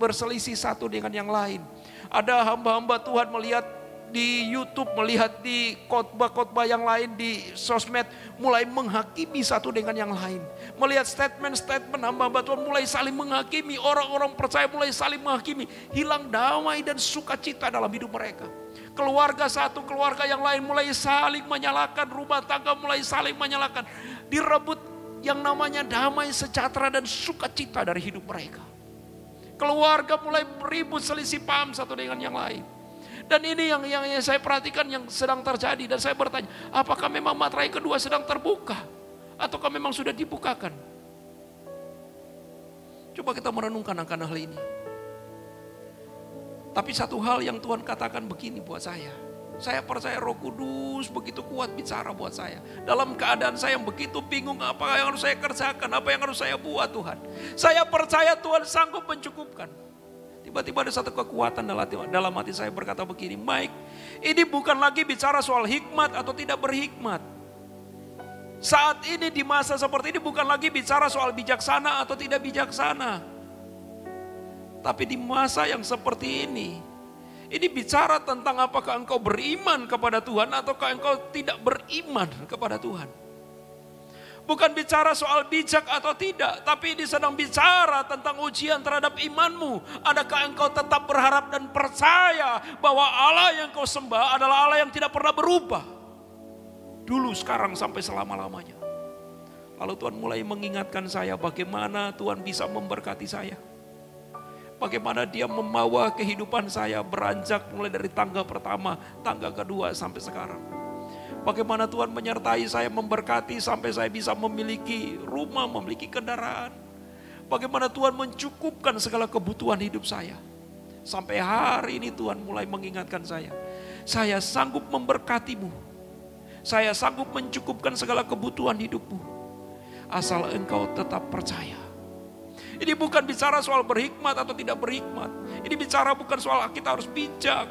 berselisih satu dengan yang lain. Ada hamba-hamba Tuhan melihat di YouTube, melihat di khotbah-khotbah yang lain di sosmed, mulai menghakimi satu dengan yang lain. Melihat statement-statement hamba-hamba Tuhan mulai saling menghakimi, orang-orang percaya mulai saling menghakimi. Hilang damai dan sukacita dalam hidup mereka. Keluarga satu, keluarga yang lain mulai saling menyalahkan, rumah tangga mulai saling menyalahkan. Direbut yang namanya damai sejahtera dan sukacita dari hidup mereka. Keluarga mulai ribut selisih paham satu dengan yang lain. Dan ini yang saya perhatikan yang sedang terjadi. Dan saya bertanya, apakah memang materai kedua sedang terbuka? Ataukah memang sudah dibukakan? Coba kita merenungkan akan hal ini. Tapi satu hal yang Tuhan katakan begini buat saya. Saya percaya Roh Kudus begitu kuat bicara buat saya. Dalam keadaan saya yang begitu bingung, apa yang harus saya kerjakan, apa yang harus saya buat Tuhan. Saya percaya Tuhan sanggup mencukupkan. Tiba-tiba ada satu kekuatan dalam hati saya berkata begini, Mike, ini bukan lagi bicara soal hikmat atau tidak berhikmat. Saat ini di masa seperti ini bukan lagi bicara soal bijaksana atau tidak bijaksana. Tapi di masa yang seperti ini bicara tentang apakah engkau beriman kepada Tuhan ataukah engkau tidak beriman kepada Tuhan. Bukan bicara soal bijak atau tidak, tapi ini sedang bicara tentang ujian terhadap imanmu. Adakah engkau tetap berharap dan percaya bahwa Allah yang kau sembah adalah Allah yang tidak pernah berubah. Dulu, sekarang, sampai selama-lamanya. Lalu Tuhan mulai mengingatkan saya bagaimana Tuhan bisa memberkati saya. Bagaimana dia membawa kehidupan saya beranjak mulai dari tangga pertama, tangga kedua sampai sekarang. Bagaimana Tuhan menyertai saya, memberkati sampai saya bisa memiliki rumah, memiliki kendaraan. Bagaimana Tuhan mencukupkan segala kebutuhan hidup saya. Sampai hari ini Tuhan mulai mengingatkan saya sanggup memberkatimu. Saya sanggup mencukupkan segala kebutuhan hidupmu. Asal engkau tetap percaya. Ini bukan bicara soal berhikmat atau tidak berhikmat. Ini bicara bukan soal kita harus bijak,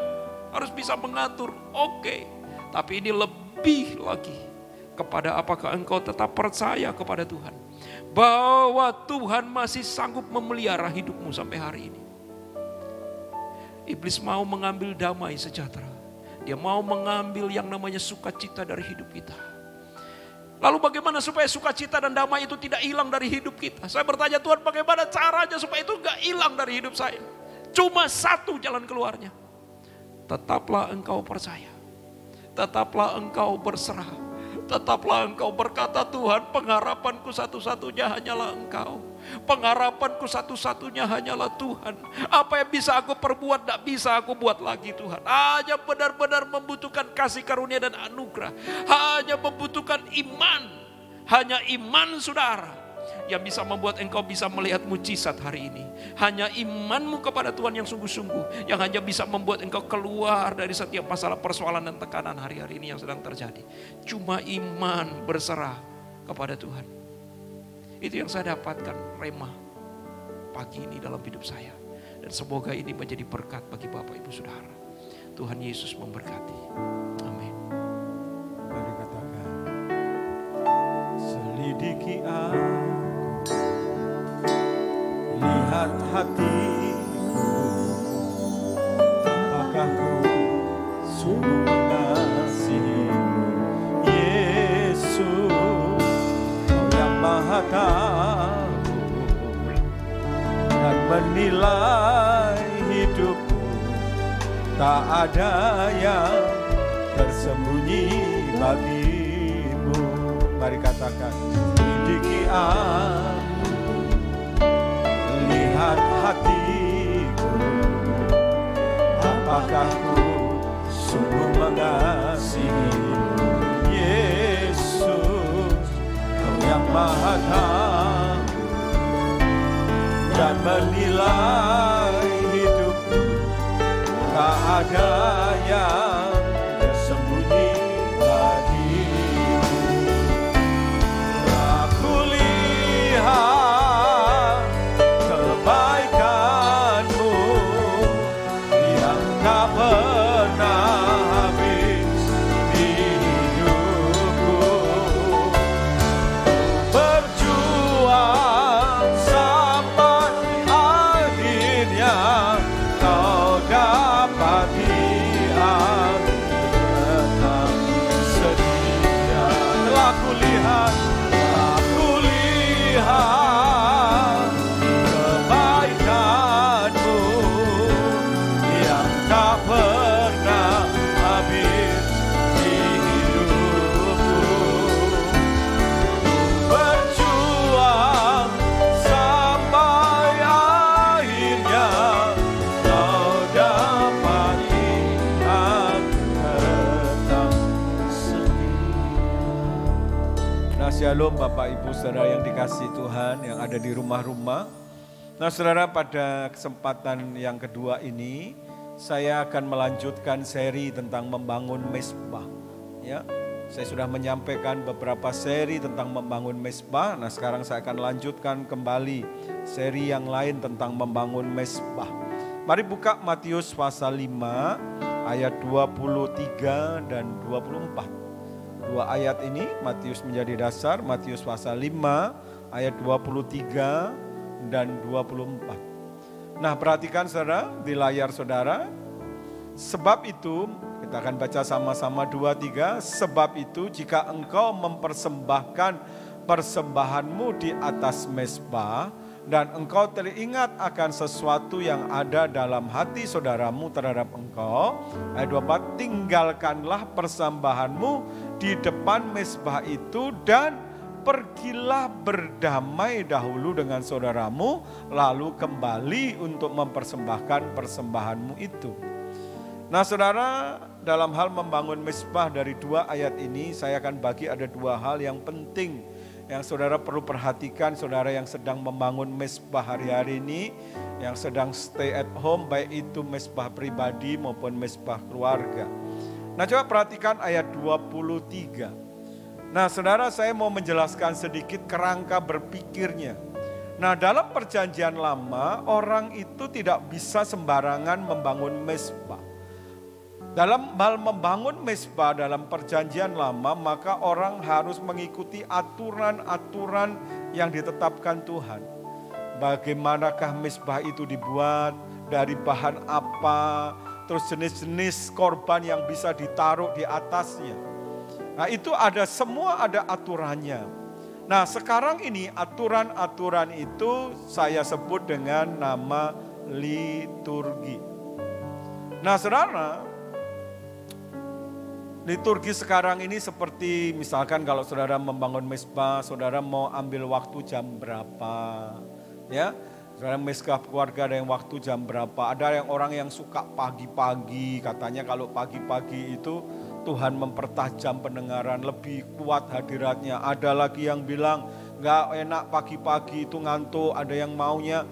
harus bisa mengatur. Oke. Tapi ini lebih lagi kepada apakah engkau tetap percaya kepada Tuhan. Bahwa Tuhan masih sanggup memelihara hidupmu sampai hari ini. Iblis mau mengambil damai sejahtera. Dia mau mengambil yang namanya sukacita dari hidup kita. Lalu bagaimana supaya sukacita dan damai itu tidak hilang dari hidup kita? Saya bertanya, Tuhan, bagaimana caranya supaya itu gak hilang dari hidup saya? Cuma satu jalan keluarnya. Tetaplah engkau percaya. Tetaplah engkau berserah. Tetaplah Engkau berkata, Tuhan, pengharapanku satu-satunya hanyalah Engkau. Pengharapanku satu-satunya hanyalah Tuhan. Apa yang bisa aku perbuat, tidak bisa aku buat lagi Tuhan. Hanya benar-benar membutuhkan kasih karunia dan anugerah. Hanya membutuhkan iman. Hanya iman saudara yang bisa membuat engkau bisa melihat mujizat hari ini. Hanya imanmu kepada Tuhan yang sungguh-sungguh yang hanya bisa membuat engkau keluar dari setiap masalah, persoalan dan tekanan hari-hari ini yang sedang terjadi. Cuma iman berserah kepada Tuhan. Itu yang saya dapatkan rema pagi ini dalam hidup saya. Dan semoga ini menjadi berkat bagi Bapak Ibu Saudara. Tuhan Yesus memberkati. Amin. Mari katakan, selidiki aku, lihat hatiku, apakah ku sungguh mengasihimu, Yesus, Kau yang Maha Tahu dan menilai hidupku, tak ada yang tersembunyi bagimu. Mari katakan, selidiki aku, lihat hatiku, apakah ku sungguh mengasihimu, Yesus, Kau yang Maha Tahu dan menilai hidupku, tak ada yang tersembunyi bagimu. Aku lihat kebaikan-Mu yang tak pernah habis di hidupku. Berjuang sampai akhirnya Kau dapati aku tetap setia. Telah kulihat kebaikan-Mu yang tak pernah habis di hidupku. Berjuang sampai akhirnya Kau dapati aku tetap setia. Nah, shalom Bapak Ibu Saudara yang dikasihi Tuhan yang ada di rumah-rumah. Nah, Saudara, pada kesempatan yang kedua ini saya akan melanjutkan seri tentang membangun mezbah. Ya, saya sudah menyampaikan beberapa seri tentang membangun mezbah. Nah, sekarang saya akan lanjutkan kembali seri yang lain tentang membangun mezbah. Mari buka Matius pasal 5 ayat 23 dan 24. Dua ayat ini Matius menjadi dasar. Matius pasal 5 ayat 23 dan 24. Nah, perhatikan saudara di layar saudara. Sebab itu, kita akan baca sama-sama 2-3. Sebab itu jika engkau mempersembahkan persembahanmu di atas mezbah dan engkau teringat akan sesuatu yang ada dalam hati saudaramu terhadap engkau. Ayat 24, tinggalkanlah persembahanmu di depan mezbah itu dan pergilah berdamai dahulu dengan saudaramu, lalu kembali untuk mempersembahkan persembahanmu itu. Nah saudara, dalam hal membangun mezbah dari dua ayat ini, saya akan bagi ada dua hal yang penting yang saudara perlu perhatikan, saudara yang sedang membangun mezbah hari-hari ini, yang sedang stay at home, baik itu mezbah pribadi maupun mezbah keluarga. Nah coba perhatikan ayat 23. Nah saudara, saya mau menjelaskan sedikit kerangka berpikirnya. Nah dalam perjanjian lama, orang itu tidak bisa sembarangan membangun mezbah. Dalam hal membangun mezbah dalam perjanjian lama, maka orang harus mengikuti aturan-aturan yang ditetapkan Tuhan. Bagaimanakah mezbah itu dibuat, dari bahan apa, terus jenis-jenis korban yang bisa ditaruh di atasnya. Nah itu semua ada aturannya. Nah sekarang ini aturan-aturan itu saya sebut dengan nama liturgi. Nah saudara, Liturgi sekarang ini seperti misalkan kalau saudara membangun mezbah, saudara mau ambil waktu jam berapa, ya. Saudara mezbah keluarga ada yang waktu jam berapa, ada yang orang yang suka pagi-pagi, katanya kalau pagi-pagi itu Tuhan mempertajam pendengaran, lebih kuat hadiratnya. Ada lagi yang bilang nggak enak pagi-pagi itu ngantuk, ada yang maunya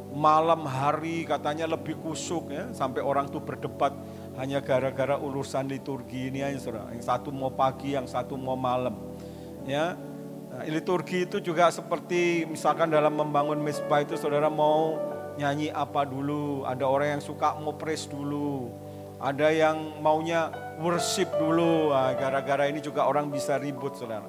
malam hari katanya lebih kusuk ya, sampai orang tuh berdebat hanya gara-gara urusan liturgi ini aja saudara. Yang satu mau pagi, yang satu mau malam. Ya, nah, liturgi itu juga seperti misalkan dalam membangun mezbah itu saudara mau nyanyi apa dulu. Ada orang yang suka mau praise dulu. Ada yang maunya worship dulu. Nah, gara-gara ini juga orang bisa ribut saudara.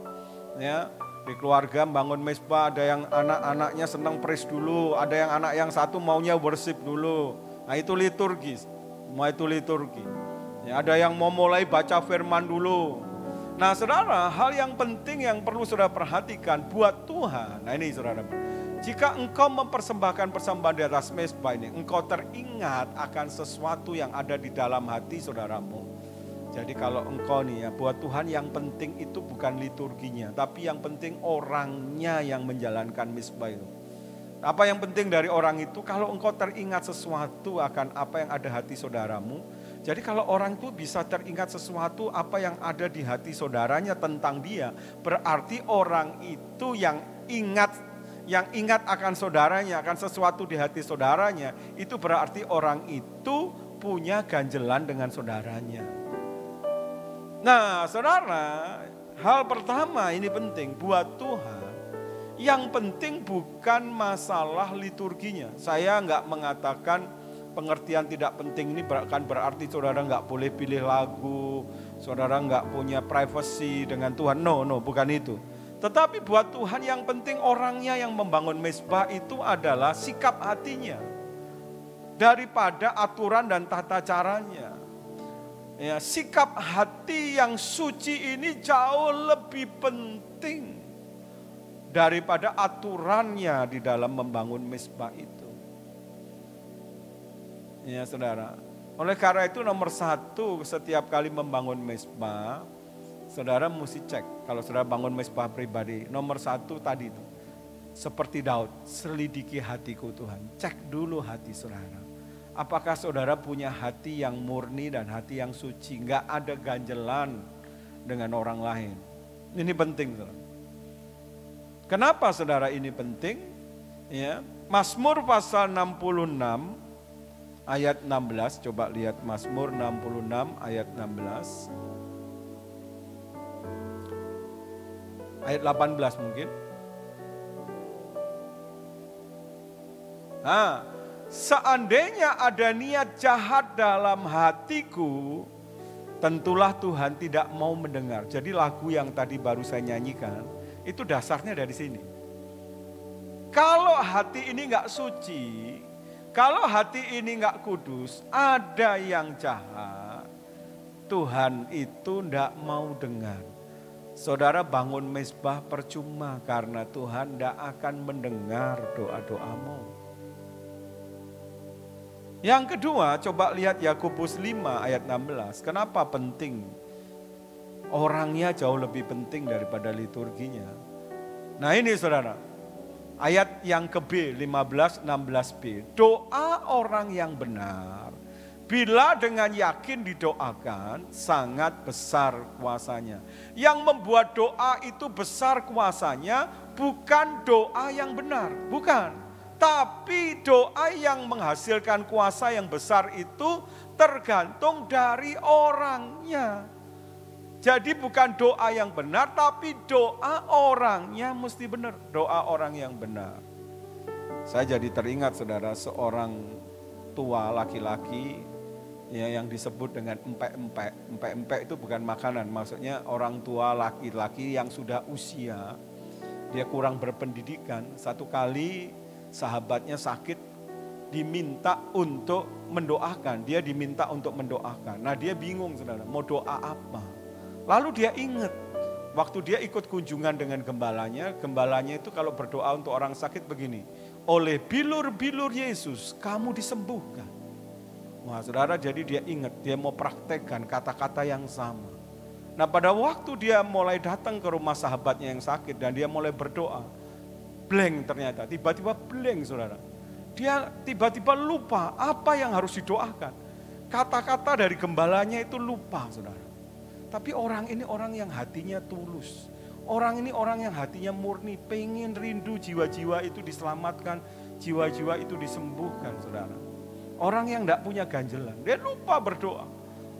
Ya, di keluarga membangun mezbah ada yang anak-anaknya senang praise dulu. Ada yang anak yang satu maunya worship dulu. Nah itu liturgis. Semua itu liturgi. Ya, ada yang mau mulai baca firman dulu. Nah saudara, hal yang penting yang perlu saudara perhatikan buat Tuhan. Nah ini saudara, jika engkau mempersembahkan persembahan di atas mezbah ini, engkau teringat akan sesuatu yang ada di dalam hati saudaramu. Jadi kalau engkau nih ya, buat Tuhan yang penting itu bukan liturginya, tapi yang penting orangnya yang menjalankan mezbah itu. Apa yang penting dari orang itu, kalau engkau teringat sesuatu akan apa yang ada hati saudaramu. Jadi kalau orang itu bisa teringat sesuatu apa yang ada di hati saudaranya tentang dia, berarti orang itu yang ingat akan saudaranya, akan sesuatu di hati saudaranya, itu berarti orang itu punya ganjelan dengan saudaranya. Nah saudara, hal pertama ini penting buat Tuhan. Yang penting bukan masalah liturginya. Saya enggak mengatakan pengertian tidak penting ini bukan berarti saudara enggak boleh pilih lagu, saudara enggak punya privacy dengan Tuhan. No, bukan itu. Tetapi buat Tuhan yang penting orangnya yang membangun mezbah itu adalah sikap hatinya. Daripada aturan dan tata caranya. Ya, sikap hati yang suci ini jauh lebih penting daripada aturannya di dalam membangun mezbah itu. Ya saudara, oleh karena itu nomor satu setiap kali membangun mezbah, saudara mesti cek. Kalau saudara bangun mezbah pribadi, nomor satu tadi itu, seperti Daud, selidiki hatiku Tuhan. Cek dulu hati saudara. Apakah saudara punya hati yang murni dan hati yang suci, nggak ada ganjelan dengan orang lain. Ini penting saudara. Kenapa saudara ini penting? Ya, Mazmur pasal 66 ayat 16, coba lihat Mazmur 66 ayat 16. Ayat 18 mungkin. Nah, seandainya ada niat jahat dalam hatiku, tentulah Tuhan tidak mau mendengar. Jadi lagu yang tadi baru saya nyanyikan, itu dasarnya dari sini. Kalau hati ini enggak suci, kalau hati ini enggak kudus, ada yang jahat, Tuhan itu enggak mau dengar. Saudara bangun mezbah percuma karena Tuhan enggak akan mendengar doa-doamu. Yang kedua, coba lihat Yakobus 5 ayat 16. Kenapa penting? Orangnya jauh lebih penting daripada liturginya. Nah ini saudara, ayat yang ke B, 15-16b. Doa orang yang benar, bila dengan yakin didoakan, sangat besar kuasanya. Yang membuat doa itu besar kuasanya, bukan doa yang benar, bukan. Tapi doa yang menghasilkan kuasa yang besar itu tergantung dari orangnya. Jadi bukan doa yang benar, tapi doa orangnya mesti benar. Doa orang yang benar. Saya jadi teringat saudara, seorang tua laki-laki ya, yang disebut dengan empek-empek. Empek-empek itu bukan makanan, maksudnya orang tua laki-laki yang sudah usia. Dia kurang berpendidikan. Satu kali sahabatnya sakit, diminta untuk mendoakan. Dia diminta untuk mendoakan. Nah dia bingung saudara, mau doa apa? Lalu dia ingat, waktu dia ikut kunjungan dengan gembalanya itu kalau berdoa untuk orang sakit begini, oleh bilur-bilur Yesus kamu disembuhkan. Wah saudara, jadi dia ingat, dia mau praktekkan kata-kata yang sama. Nah pada waktu dia mulai datang ke rumah sahabatnya yang sakit dan dia mulai berdoa, blank ternyata, tiba-tiba blank saudara. Dia tiba-tiba lupa apa yang harus didoakan. Kata-kata dari gembalanya itu lupa saudara. Tapi orang ini orang yang hatinya tulus. Orang ini orang yang hatinya murni, pengen rindu jiwa-jiwa itu diselamatkan, jiwa-jiwa itu disembuhkan saudara. Orang yang tidak punya ganjelan, dia lupa berdoa.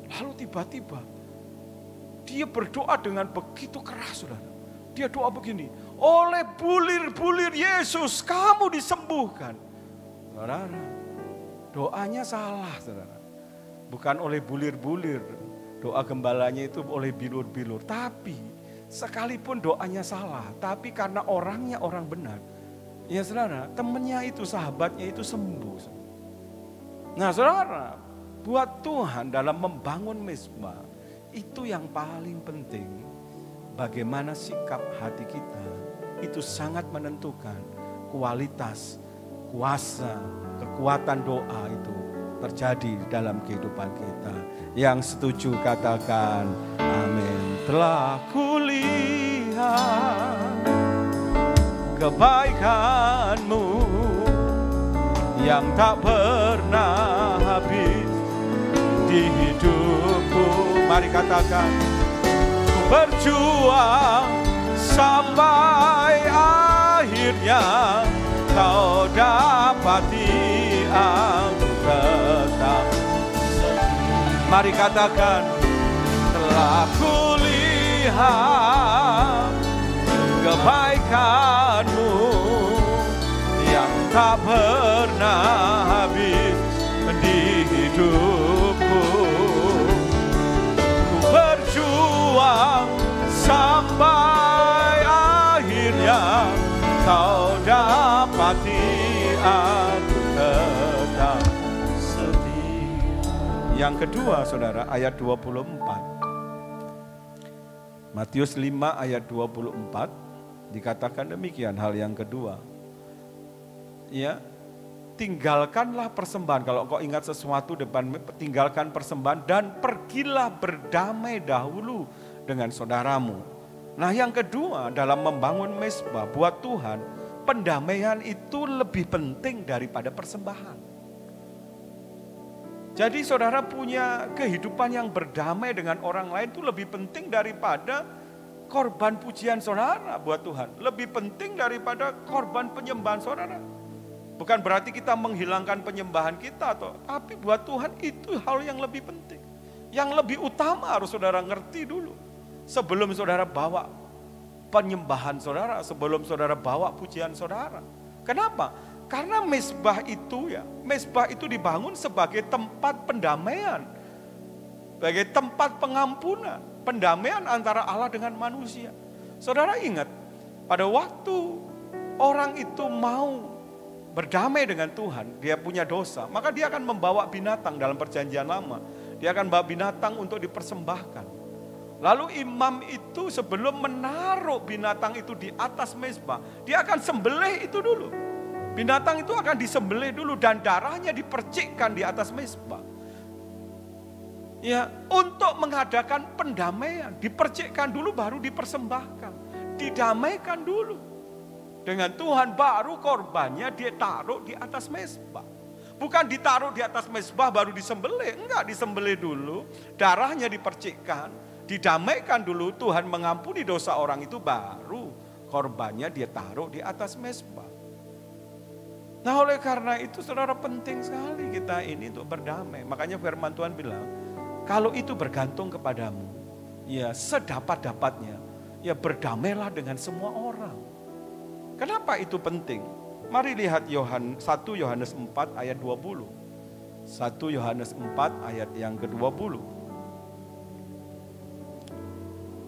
Lalu tiba-tiba dia berdoa dengan begitu keras saudara. Dia doa begini, oleh bulir-bulir Yesus kamu disembuhkan. Saudara, doanya salah saudara. Bukan oleh bulir-bulir, doa gembalanya itu oleh bilur-bilur. Tapi sekalipun doanya salah, tapi karena orangnya orang benar. Ya saudara, temannya itu, sahabatnya itu sembuh. Nah saudara, buat Tuhan dalam membangun mezbah, itu yang paling penting, bagaimana sikap hati kita, itu sangat menentukan kualitas, kuasa, kekuatan doa itu terjadi dalam kehidupan kita. Yang setuju katakan amin. Telah kulihat kebaikan-Mu yang tak pernah habis di hidupku. Mari katakan, ku berjuang sampai akhirnya Kau dapati aku tetap. Mari katakan, telah kulihat kebaikan-Mu yang tak pernah habis di hidupku. Ku berjuang sampai akhirnya Kau dapati aku tetap setia. Yang kedua saudara, ayat 24. Matius 5 ayat 24 dikatakan demikian, hal yang kedua. Ya, tinggalkanlah persembahan. Kalau kau ingat sesuatu depan, tinggalkan persembahan dan pergilah berdamai dahulu dengan saudaramu. Nah yang kedua, dalam membangun mezbah buat Tuhan, pendamaian itu lebih penting daripada persembahan. Jadi saudara punya kehidupan yang berdamai dengan orang lain itu lebih penting daripada korban pujian saudara buat Tuhan. Lebih penting daripada korban penyembahan saudara. Bukan berarti kita menghilangkan penyembahan kita, tapi buat Tuhan itu hal yang lebih penting. Yang lebih utama harus saudara ngerti dulu. Sebelum saudara bawa penyembahan saudara, sebelum saudara bawa pujian saudara. Kenapa? Karena mezbah itu dibangun sebagai tempat pendamaian. Sebagai tempat pengampunan, pendamaian antara Allah dengan manusia. Saudara ingat, pada waktu orang itu mau berdamai dengan Tuhan, dia punya dosa, maka dia akan membawa binatang dalam perjanjian lama. Dia akan bawa binatang untuk dipersembahkan. Lalu imam itu sebelum menaruh binatang itu di atas mezbah, dia akan sembelih itu dulu. Binatang itu akan disembelih dulu dan darahnya dipercikkan di atas mezbah. Ya, untuk mengadakan pendamaian, dipercikkan dulu baru dipersembahkan. Didamaikan dulu dengan Tuhan, baru korbannya dia taruh di atas mezbah. Bukan ditaruh di atas mezbah baru disembelih, enggak, disembelih dulu, darahnya dipercikkan. Didamaikan dulu, Tuhan mengampuni dosa orang itu, baru korbannya dia taruh di atas mezbah. Nah oleh karena itu saudara, penting sekali kita ini untuk berdamai. Makanya firman Tuhan bilang, kalau itu bergantung kepadamu, ya sedapat-dapatnya, ya berdamailah dengan semua orang. Kenapa itu penting? Mari lihat 1 Yohanes 4 ayat 20. 1 Yohanes 4 ayat yang ke-20.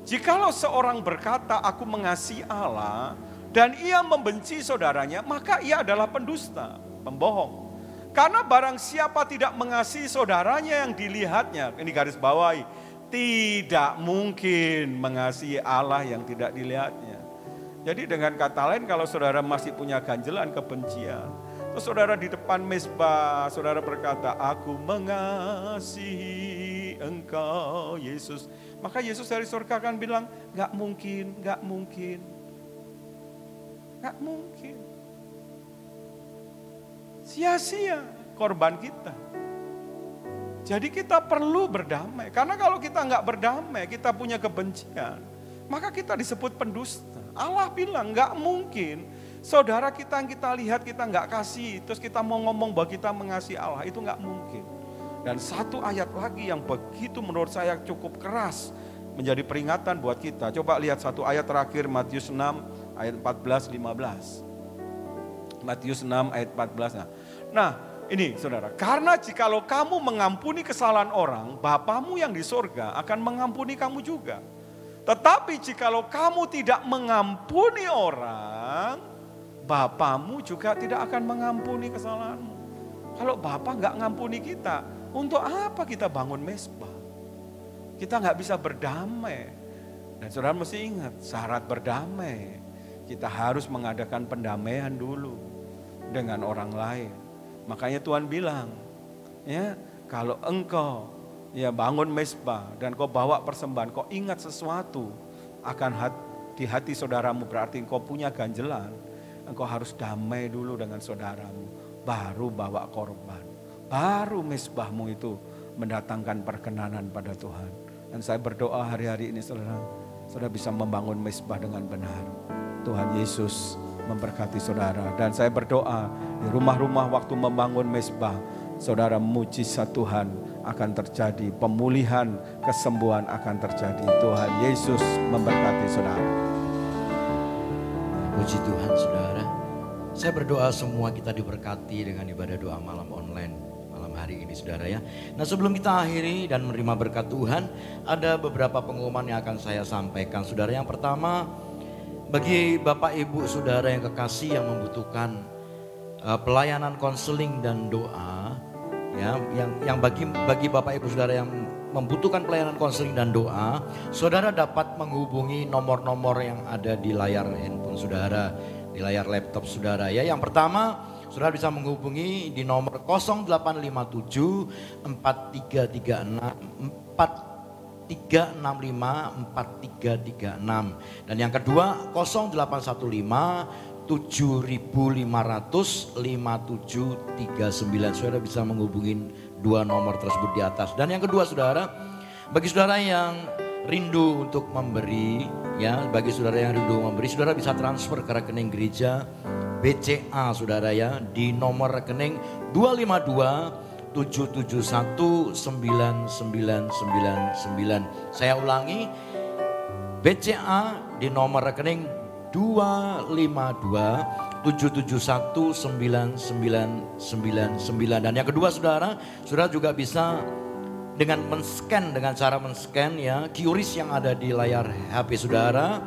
Jikalau seorang berkata, aku mengasihi Allah, dan ia membenci saudaranya, maka ia adalah pendusta, pembohong. Karena barang siapa tidak mengasihi saudaranya yang dilihatnya, ini garis bawahi, tidak mungkin mengasihi Allah yang tidak dilihatnya. Jadi dengan kata lain, kalau saudara masih punya ganjelan kebencian, terus saudara di depan mezbah, saudara berkata, aku mengasihi Engkau Yesus. Maka Yesus dari surga akan bilang, gak mungkin, gak mungkin. Gak mungkin. Sia-sia korban kita. Jadi kita perlu berdamai. Karena kalau kita gak berdamai, kita punya kebencian, maka kita disebut pendusta. Allah bilang gak mungkin saudara kita yang kita lihat kita gak kasih, terus kita mau ngomong bahwa kita mengasihi Allah, itu gak mungkin. Dan satu ayat lagi yang begitu menurut saya cukup keras menjadi peringatan buat kita. Coba lihat satu ayat terakhir, Matius 6 ayat 14-15. Matius 6 ayat 14. Nah ini saudara, karena jikalau kamu mengampuni kesalahan orang, Bapamu yang di surga akan mengampuni kamu juga. Tetapi jikalau kamu tidak mengampuni orang, Bapamu juga tidak akan mengampuni kesalahanmu. Kalau Bapa nggak ngampuni kita, untuk apa kita bangun mesbah? Kita nggak bisa berdamai. Dan saudara mesti ingat, syarat berdamai, kita harus mengadakan pendamaian dulu dengan orang lain. Makanya Tuhan bilang, ya kalau engkau ya bangun mesbah dan kau bawa persembahan, kau ingat sesuatu akan di hati saudaramu, berarti engkau punya ganjelan. Engkau harus damai dulu dengan saudaramu, baru bawa korban. Baru mesbahmu itu mendatangkan perkenanan pada Tuhan. Dan saya berdoa hari-hari ini saudara bisa membangun mesbah dengan benar. Tuhan Yesus memberkati saudara. Dan saya berdoa di rumah-rumah waktu membangun mesbah, saudara, mujizat Tuhan akan terjadi. Pemulihan, kesembuhan akan terjadi. Tuhan Yesus memberkati saudara. Puji Tuhan saudara. Saya berdoa semua kita diberkati dengan ibadah doa malam online malam hari ini saudara ya. Nah sebelum kita akhiri dan menerima berkat Tuhan, ada beberapa pengumuman yang akan saya sampaikan saudara. Yang pertama, bagi Bapak Ibu saudara yang kekasih yang membutuhkan pelayanan konseling dan doa, ya, yang bagi Bapak Ibu saudara yang membutuhkan pelayanan konseling dan doa, saudara dapat menghubungi nomor-nomor yang ada di layar handphone saudara, di layar laptop saudara ya. Yang pertama, saudara bisa menghubungi di nomor 0857 4336 4365 4336. Dan yang kedua 0815 7500 5739. Saudara bisa menghubungin dua nomor tersebut di atas. Dan yang kedua saudara, bagi saudara yang rindu untuk memberi ya, bagi saudara yang rindu memberi, saudara bisa transfer ke rekening gereja BCA saudara ya, di nomor rekening 252 771 9999. Saya ulangi, BCA di nomor rekening 252 771 9999. Dan yang kedua saudara juga bisa dengan men-scan, dengan cara men-scan ya QRIS yang ada di layar HP saudara,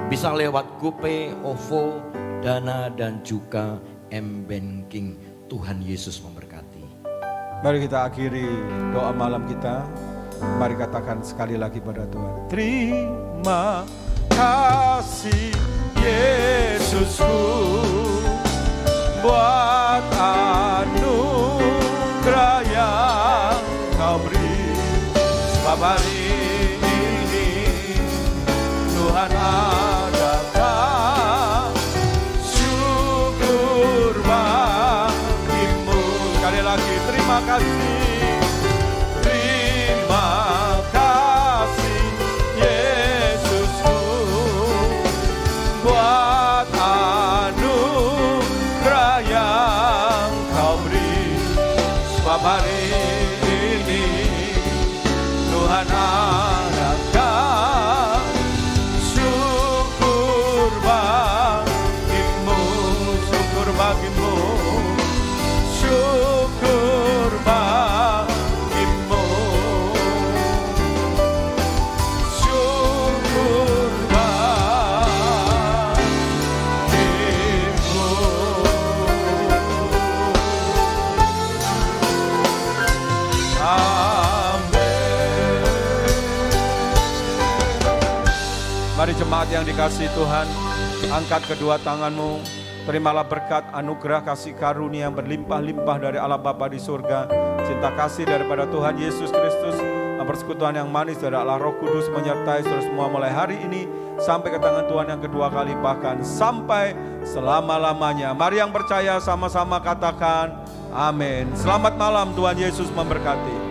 bisa lewat GoPay, OVO, Dana dan juga M-Banking. Tuhan Yesus memberkati. Mari kita akhiri doa malam kita. Mari katakan sekali lagi pada Tuhan. Terima kasih Yesusku buat anugerah yang Kau beri. Sebab hari ini Tuhan adakan syukur bagimu. Sekali lagi terima kasih. Terima kasih Yesusku buat anugerah yang Kau beri. Sebab hari ini Tuhan adakan syukur bagimu, syukur bagimu, syukur bagimu, syukur bagimu. Mari jemaat yang dikasihi Tuhan, angkat kedua tanganmu, Terimalah berkat, anugerah, kasih karunia yang berlimpah-limpah dari Allah Bapa di surga, cinta kasih daripada Tuhan Yesus Kristus, persekutuan yang manis dari Allah Roh Kudus menyertai saudara semua mulai hari ini sampai kedatangan Tuhan yang kedua kali, bahkan sampai selama-lamanya. Mari yang percaya sama-sama katakan amin. Selamat malam, Tuhan Yesus memberkati.